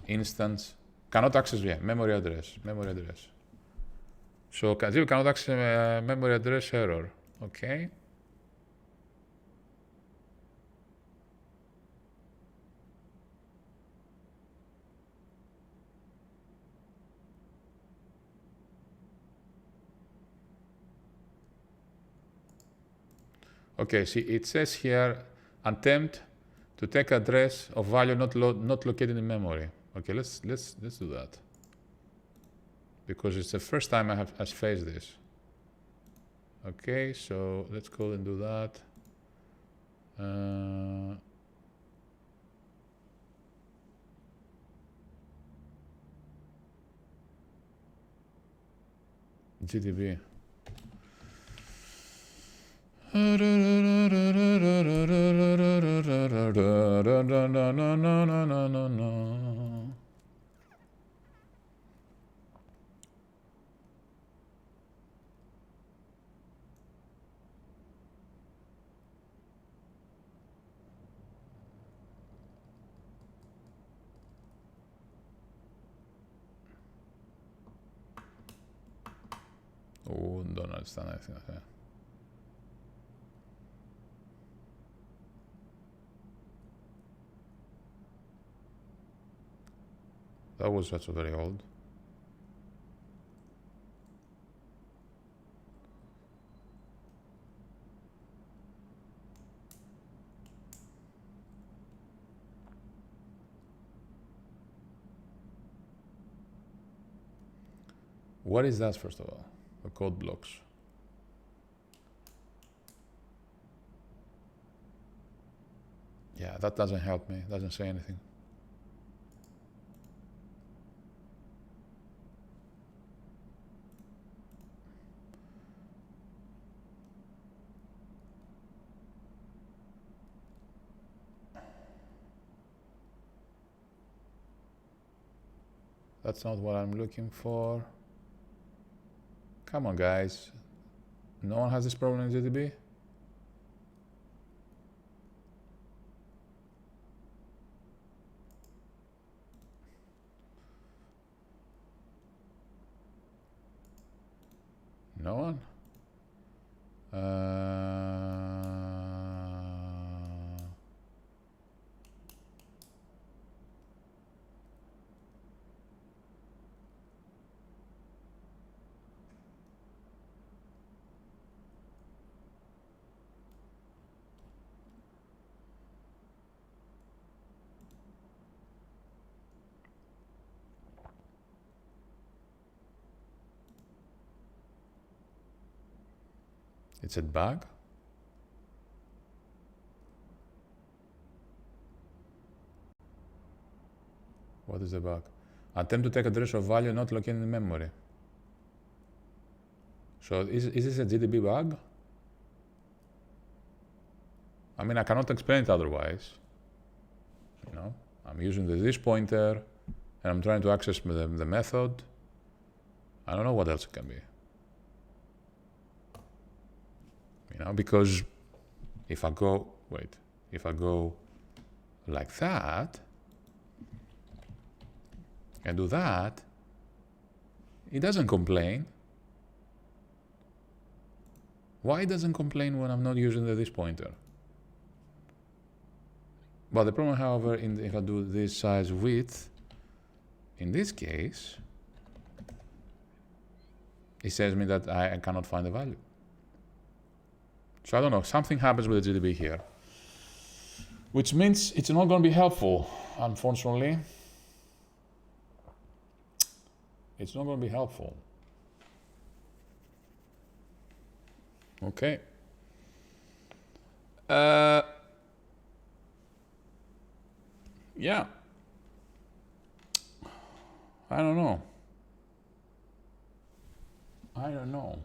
A: memory address. So GDB cannot access memory address error. Okay. Okay, see, it says here, attempt to take address of value not located in memory. Okay, let's do that, because it's the first time I have faced this. Okay, so let's go and do that. GDB. Oh, don't understand anything. Okay. That was such a very old. What is that, first of all? The code blocks. Yeah, that doesn't help me. It doesn't say anything. That's not what I'm looking for. Come on, guys. No one has this problem in GDB? No one? It's a bug? What is the bug? Attempt to take address of value not located in memory. So is this a GDB bug? I mean, I cannot explain it otherwise. You know, I'm using this pointer and I'm trying to access the method. I don't know what else it can be. You know, because if I go like that and do that, it doesn't complain. Why it doesn't complain when I'm not using this pointer? But the problem, however, if I do this size width, in this case, it says me that I cannot find the value. So I don't know, something happens with the GDB here, which means it's not going to be helpful, unfortunately. It's not going to be helpful. Okay. Yeah. I don't know. I don't know.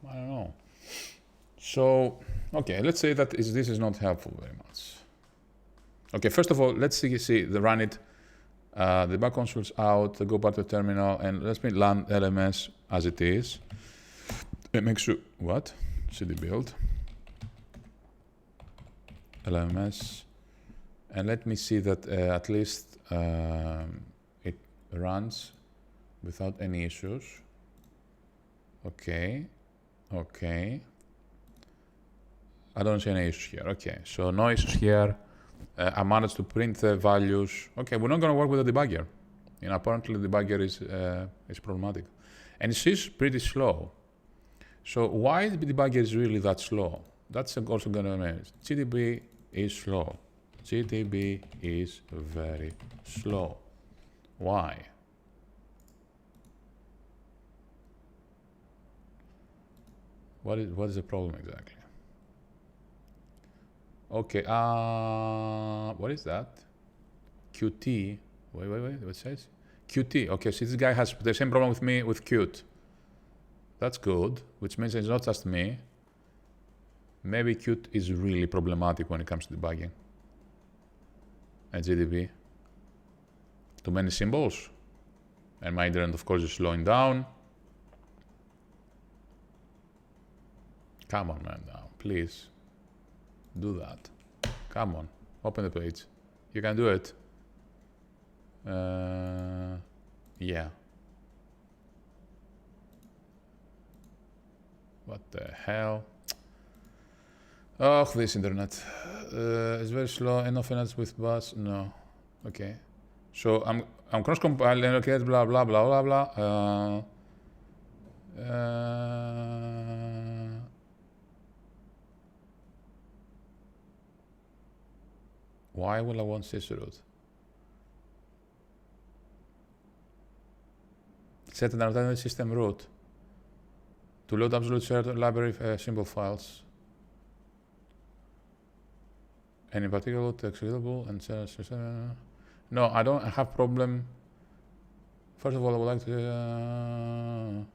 A: I don't know. So, okay, let's say that this is not helpful very much. Okay, first of all, let's see the run it. The back console's out, the go back to the terminal, and let's make LMMS as it is. And make sure, what? CD build. LMMS. And let me see that at least it runs without any issues. Okay. Okay. I don't see any issues here. Okay, so no issues here. I managed to print the values. Okay, we're not going to work with the debugger. You know, apparently the debugger is problematic. And it is pretty slow. So why the debugger is really that slow? That's also going to manage. GDB is slow. GDB is very slow. Why? What is the problem exactly? Okay, what is that? Qt, wait, what says? Qt, okay, so this guy has the same problem with me with Qt. That's good, which means it's not just me. Maybe Qt is really problematic when it comes to debugging. And GDB. Too many symbols. And my internet, of course, is slowing down. Come on, man, now, please. Do that. Come on, open the page. You can do it. Yeah. What the hell? Oh, this internet. It's very slow. Enough minutes with bus. No. Okay. So I'm cross compiling. Okay. Blah blah blah blah blah. Why will I want sysroot? Set an alternative system root to load absolute shared library symbol files. Any particular executable and no, I don't have problem. First of all, I would like to.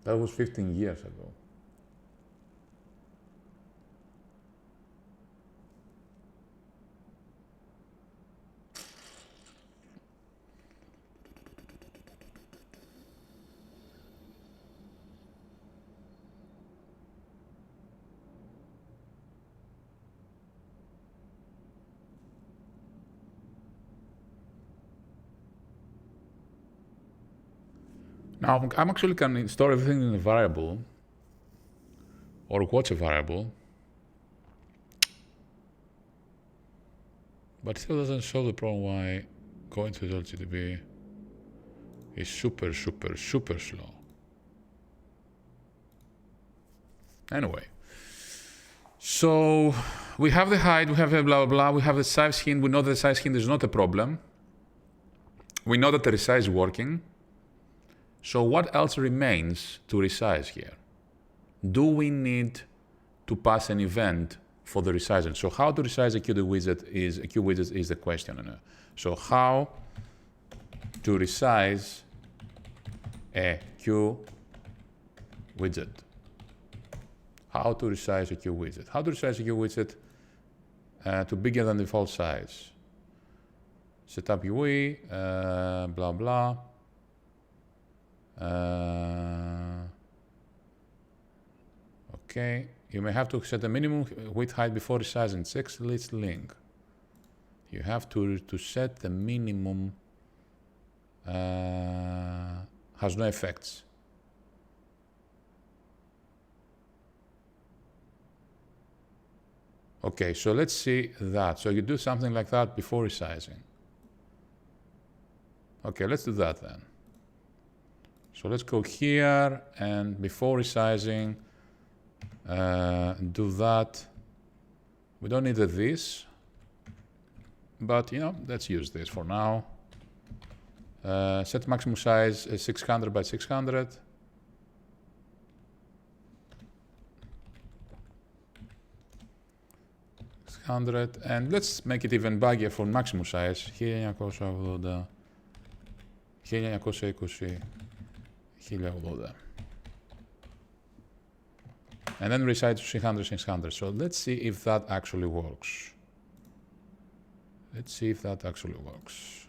A: That was 15 years ago. Now, I'm actually can store everything in a variable or watch a variable, but it still doesn't solve the problem why going to GDB is super slow. Anyway, so we have the height, we have the blah blah blah, we have the size hint. We know that the size hint is not a problem. We know that the resize is working. So what else remains to resize here? Do we need to pass an event for the resizing? So how to resize a Qt widget is the question. So how to resize a Q widget? how to resize a Q widget. How to resize a Q widget to bigger than default size. Setup UI, blah, blah. Okay, you may have to set a minimum width height before resizing. Check list link. You have to set the minimum, has no effects. Okay, so let's see that. So you do something like that before resizing. Okay, let's do that then. So let's go here and before resizing, do that. We don't need this, but you know, let's use this for now. Set maximum size 600 by 600. And let's make it even bigger for maximum size. 1980, 1920, 1080. And then resize to 300, 600. So let's see if that actually works. Let's see if that actually works.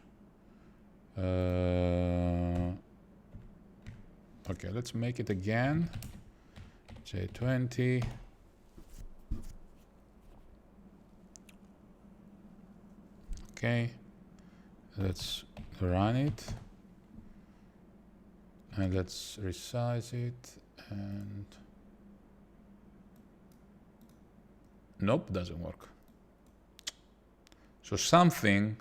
A: Okay, let's make it again. J20. Okay, let's run it. And let's resize it and... Nope, doesn't work. So something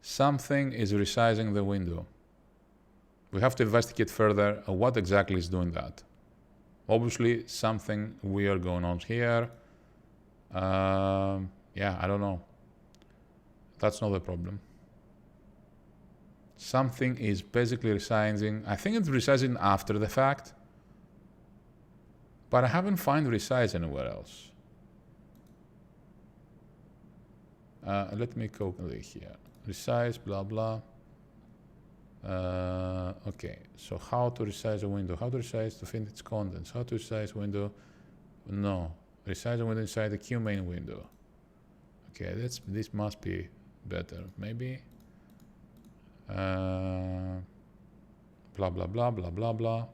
A: is resizing the window. We have to investigate further what exactly is doing that. Obviously, something weird going on here. Yeah, I don't know. That's not the problem. Something is basically resizing. I think it's resizing after the fact, but I haven't found resize anywhere else. Let me go here. Resize, blah, blah. Okay, so how to resize a window? How to resize to fit its contents? How to resize window? No, resize a window inside the Q main window. Okay, this must be better, maybe. Blah, blah, blah, blah, blah, blah.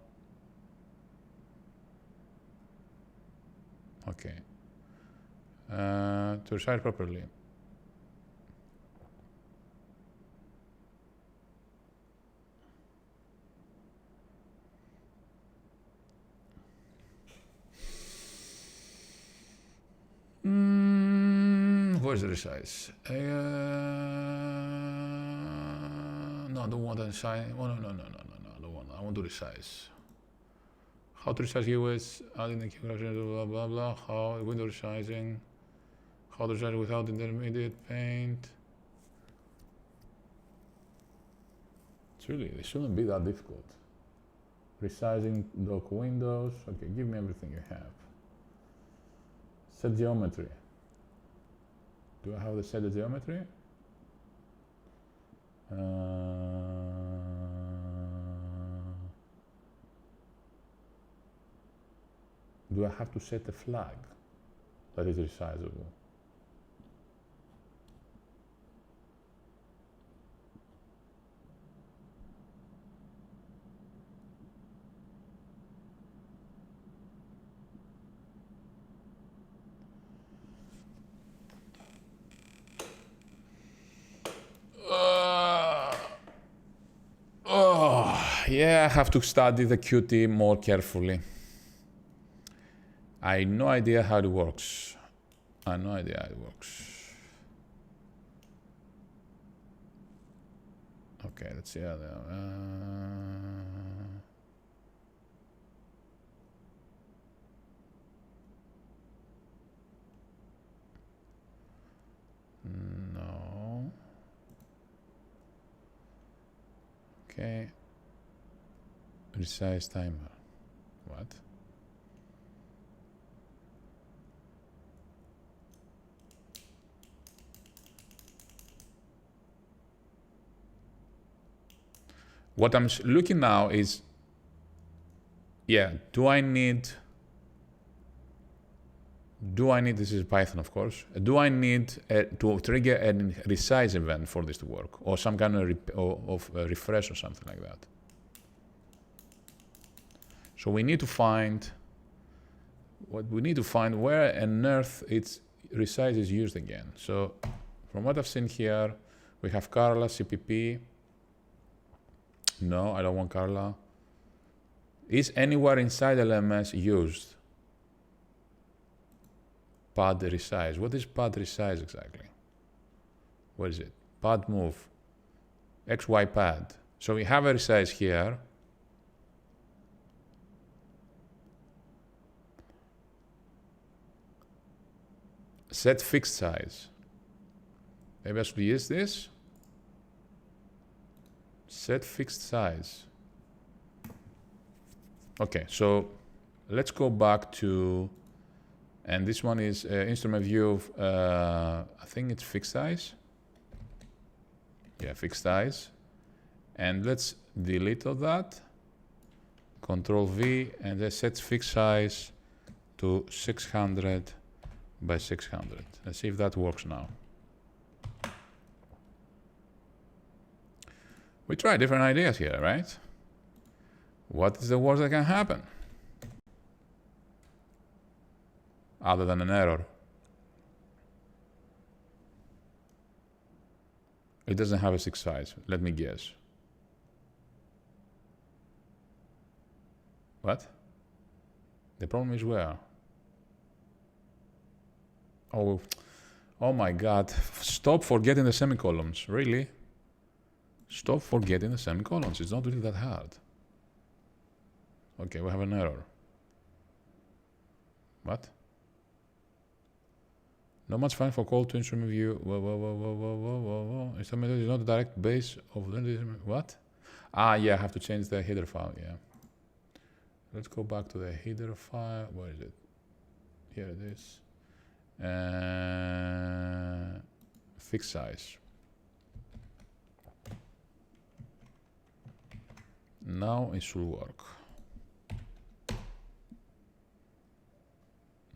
A: Okay. To resize properly. Where's the resize? No, I don't want to resize. Oh, no, I don't want. I want to resize. How to resize US, adding the calculation, blah, blah, blah. How window resizing. How to resize without intermediate paint. It's really, it shouldn't be that difficult. Resizing dock windows. Okay, give me everything you have. Set geometry. Do I have the set geometry? Do I have to set a flag that is resizable? Yeah, I have to study the Qt more carefully. I have no idea how it works. I have no idea how it works. Okay, let's see how they are. No. Okay. Resize timer. What? What I'm looking now is, yeah, do I need do I need, this is Python of course, do I need to trigger a resize event for this to work, or some kind of refresh or something like that? So we need to find, where on earth its resize is used again. So from what I've seen here, we have Carla, CPP. No, I don't want Carla. Is anywhere inside LMMS used pad resize? What is pad resize exactly? What is it? Pad move, XY pad. So we have a resize here. Set fixed size. Maybe I should use this. Set fixed size. Okay, so let's go back to, and this one is instrument view of, I think it's fixed size. Yeah, fixed size. And let's delete all that. Control V, and then set fixed size to 600 by 600. Let's see if that works now. We try different ideas here, right? What is the worst that can happen? Other than an error. It doesn't have a 6 size, let me guess. What? The problem is where? Oh my God, stop forgetting the semicolons, really? Stop forgetting the semicolons, it's not really that hard. Okay, we have an error. What? Not much fun for call to instrument view. Whoa. Instrument is not a direct base of the instrument. What? Ah, yeah, I have to change the header file, yeah. Let's go back to the header file. Where is it? Here it is. Fixed size. Now it should work.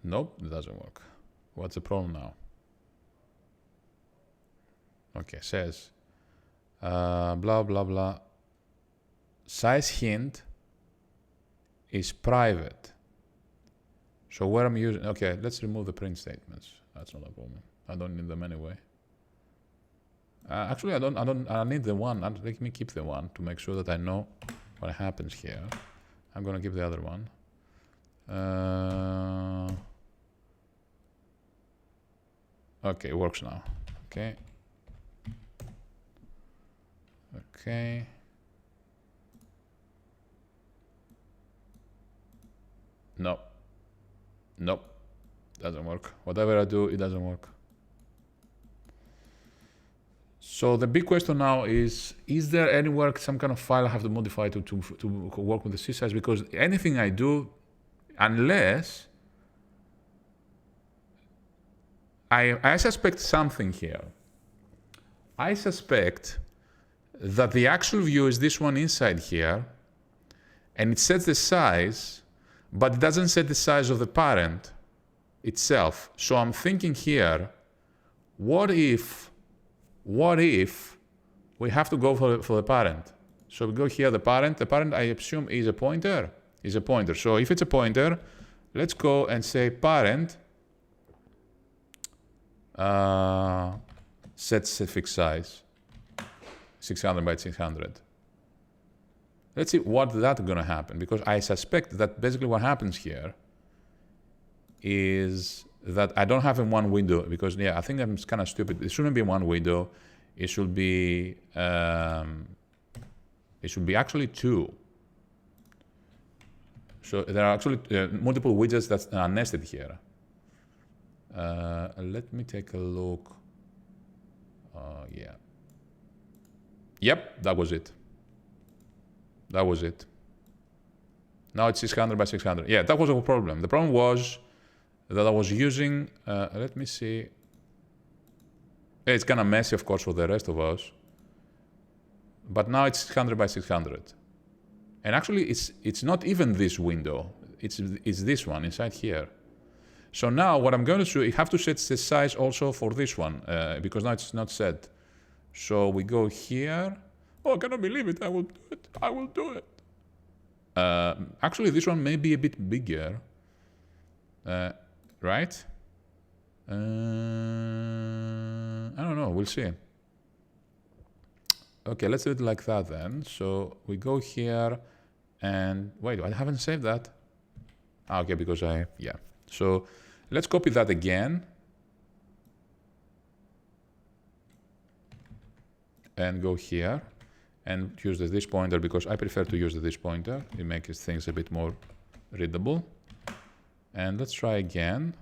A: Nope, it doesn't work. What's the problem now? Okay, says blah blah blah. Size hint is private. So where I'm using, okay, let's remove the print statements. That's not a problem. I don't need them anyway. Actually, I need the one. Let me keep the one to make sure that I know what happens here. I'm gonna keep the other one. Okay, it works now. Okay. Okay. No. Nope. Doesn't work. Whatever I do, it doesn't work. So the big question now is there anywhere some kind of file I have to modify to work with the C size? Because anything I do, unless I suspect something here. I suspect that the actual view is this one inside here, and it sets the size, but it doesn't set the size of the parent itself. So I'm thinking here, what if we have to go for the parent? So we go here, the parent I assume is a pointer, So if it's a pointer, let's go and say parent sets a fixed size, 600 by 600. Let's see what that's gonna happen, because I suspect that basically what happens here is that I don't have in one window, because yeah, I think I'm kind of stupid. It shouldn't be one window. It should be actually two. So there are actually multiple widgets that are nested here. Let me take a look. Yeah. Yep, that was it. That was it. Now it's 600 by 600. Yeah, that was a problem. The problem was that I was using, let me see. It's kind of messy, of course, for the rest of us. But now it's 600 by 600. And actually, it's not even this window. It's this one inside here. So now what I'm going to do, you have to set the size also for this one, because now it's not set. So we go here. Oh, I cannot believe it. I will do it. I will do it. Actually, this one may be a bit bigger. Right? I don't know. We'll see. Okay, let's do it like that then. So we go here and wait, I haven't saved that. Okay, because yeah. So let's copy that again. And go here and use the this pointer because I prefer to use the this pointer. It makes things a bit more readable. And let's try again.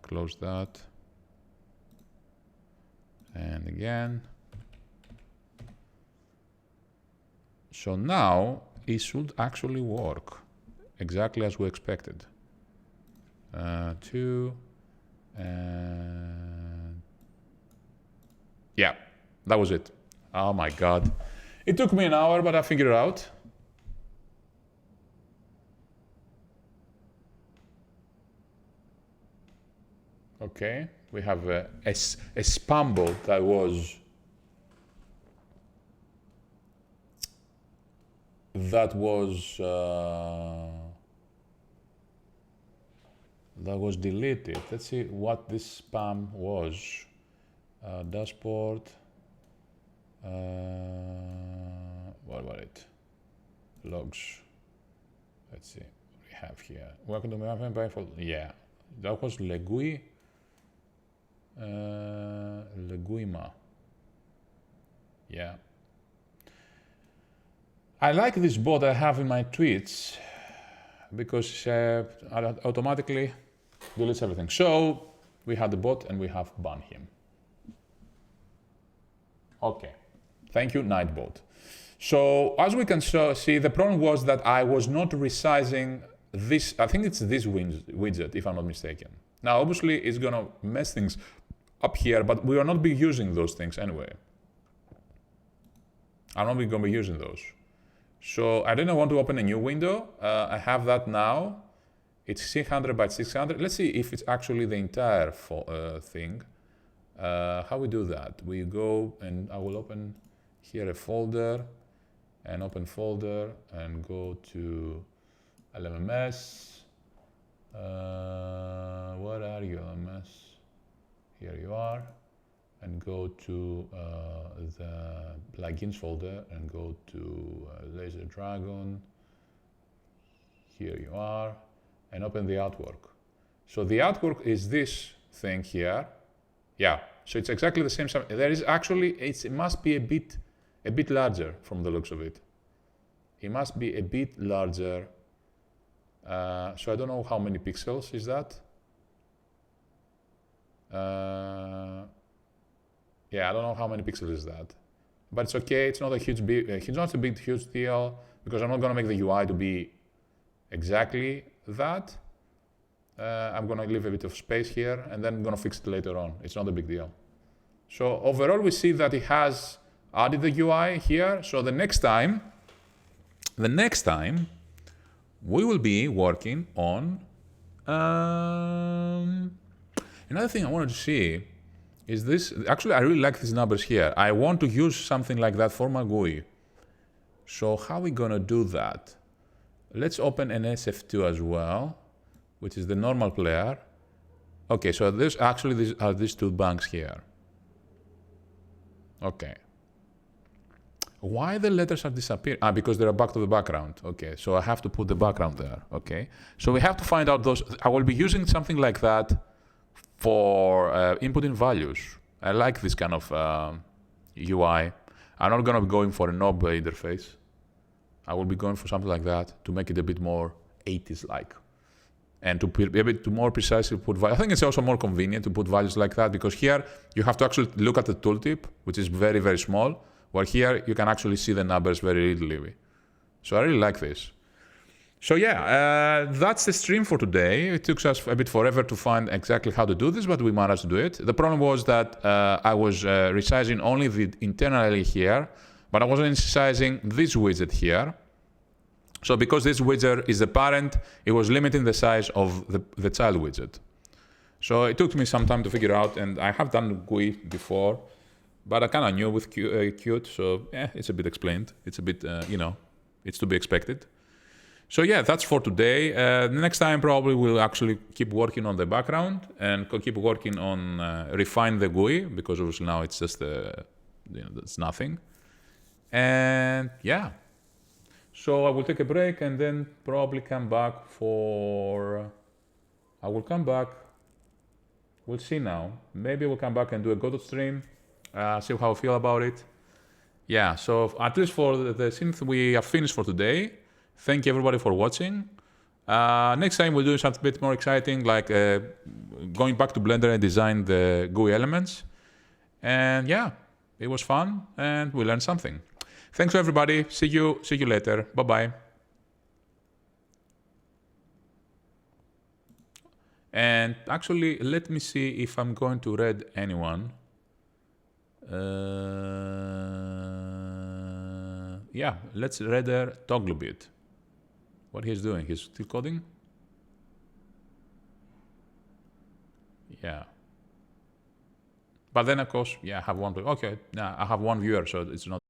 A: Close that. And again. So now it should actually work exactly as we expected. 2 and yeah, that was it. Oh my God. It took me an hour, but I figured it out. Okay, we have a spam bot that was deleted. Let's see what this spam was. Dashboard. What about it? Logs. Let's see what we have here. Welcome to my for yeah, that was Leguima. Yeah. I like this bot I have in my tweets because it automatically deletes everything. So we have the bot and we have banned him. Okay, thank you, Nightbot. So as we can see, the problem was that I was not resizing this. I think it's this widget, if I'm not mistaken. Now, obviously, it's gonna mess things up here, but we will not be using those things anyway. I'm not gonna be using those. So I didn't want to open a new window. I have that now. It's 600 by 600. Let's see if it's actually the entire thing. How we do that? We go and I will open here a folder and open folder and go to LMMS. Where are you, LMMS? Here you are. And go to the plugins folder and go to LazerDragon. Here you are. And open the artwork. So the artwork is this thing here. Yeah, so it's exactly the same size. There is actually, it must be a bit larger from the looks of it. It must be a bit larger. So I don't know how many pixels is that. Yeah, I don't know how many pixels is that. But it's okay, it's not a huge deal because I'm not gonna make the UI to be exactly that. I'm gonna leave a bit of space here and then I'm gonna fix it later on. It's not a big deal. So overall, we see that it has added the UI here. So the next time, we will be working on, another thing I wanted to see is this. Actually, I really like these numbers here. I want to use something like that for my GUI. So how are we gonna do that? Let's open an SF2 as well, which is the normal player. Okay, so these are these two banks here. Okay. Why the letters are disappearing? Because they're back to the background. Okay, so I have to put the background there. Okay, so we have to find out those. I will be using something like that for inputting values. I like this kind of UI. I'm not gonna be going for a knob interface. I will be going for something like that to make it a bit more 80s-like. And to be a bit more precisely put values. I think it's also more convenient to put values like that because here you have to actually look at the tooltip, which is very, very small, where here you can actually see the numbers very readily. So I really like this. So yeah, that's the stream for today. It took us a bit forever to find exactly how to do this, but we managed to do it. The problem was that I was resizing only the internally here, but I wasn't resizing this widget here. So because this widget is the parent, it was limiting the size of the child widget. So it took me some time to figure out, and I have done GUI before, but I kind of knew with Qt, so it's a bit explained. It's a bit, it's to be expected. So yeah, that's for today. Next time probably we'll actually keep working on the background and keep working on refine the GUI, because obviously now it's just, it's nothing. And yeah. So I will take a break and then probably come back we'll see now. Maybe we'll come back and do a Godot stream, see how I feel about it. Yeah, so at least for the synth, we are finished for today. Thank you everybody for watching. Next time we'll do something a bit more exciting, like going back to Blender and design the GUI elements. And yeah, it was fun and we learned something. Thanks everybody. See you later. Bye-bye. And actually, let me see if I'm going to read anyone. Yeah, let's rather toggle a bit. What he's doing, he's still coding? Yeah. But then of course, yeah, I have one, okay, now I have one viewer, so it's not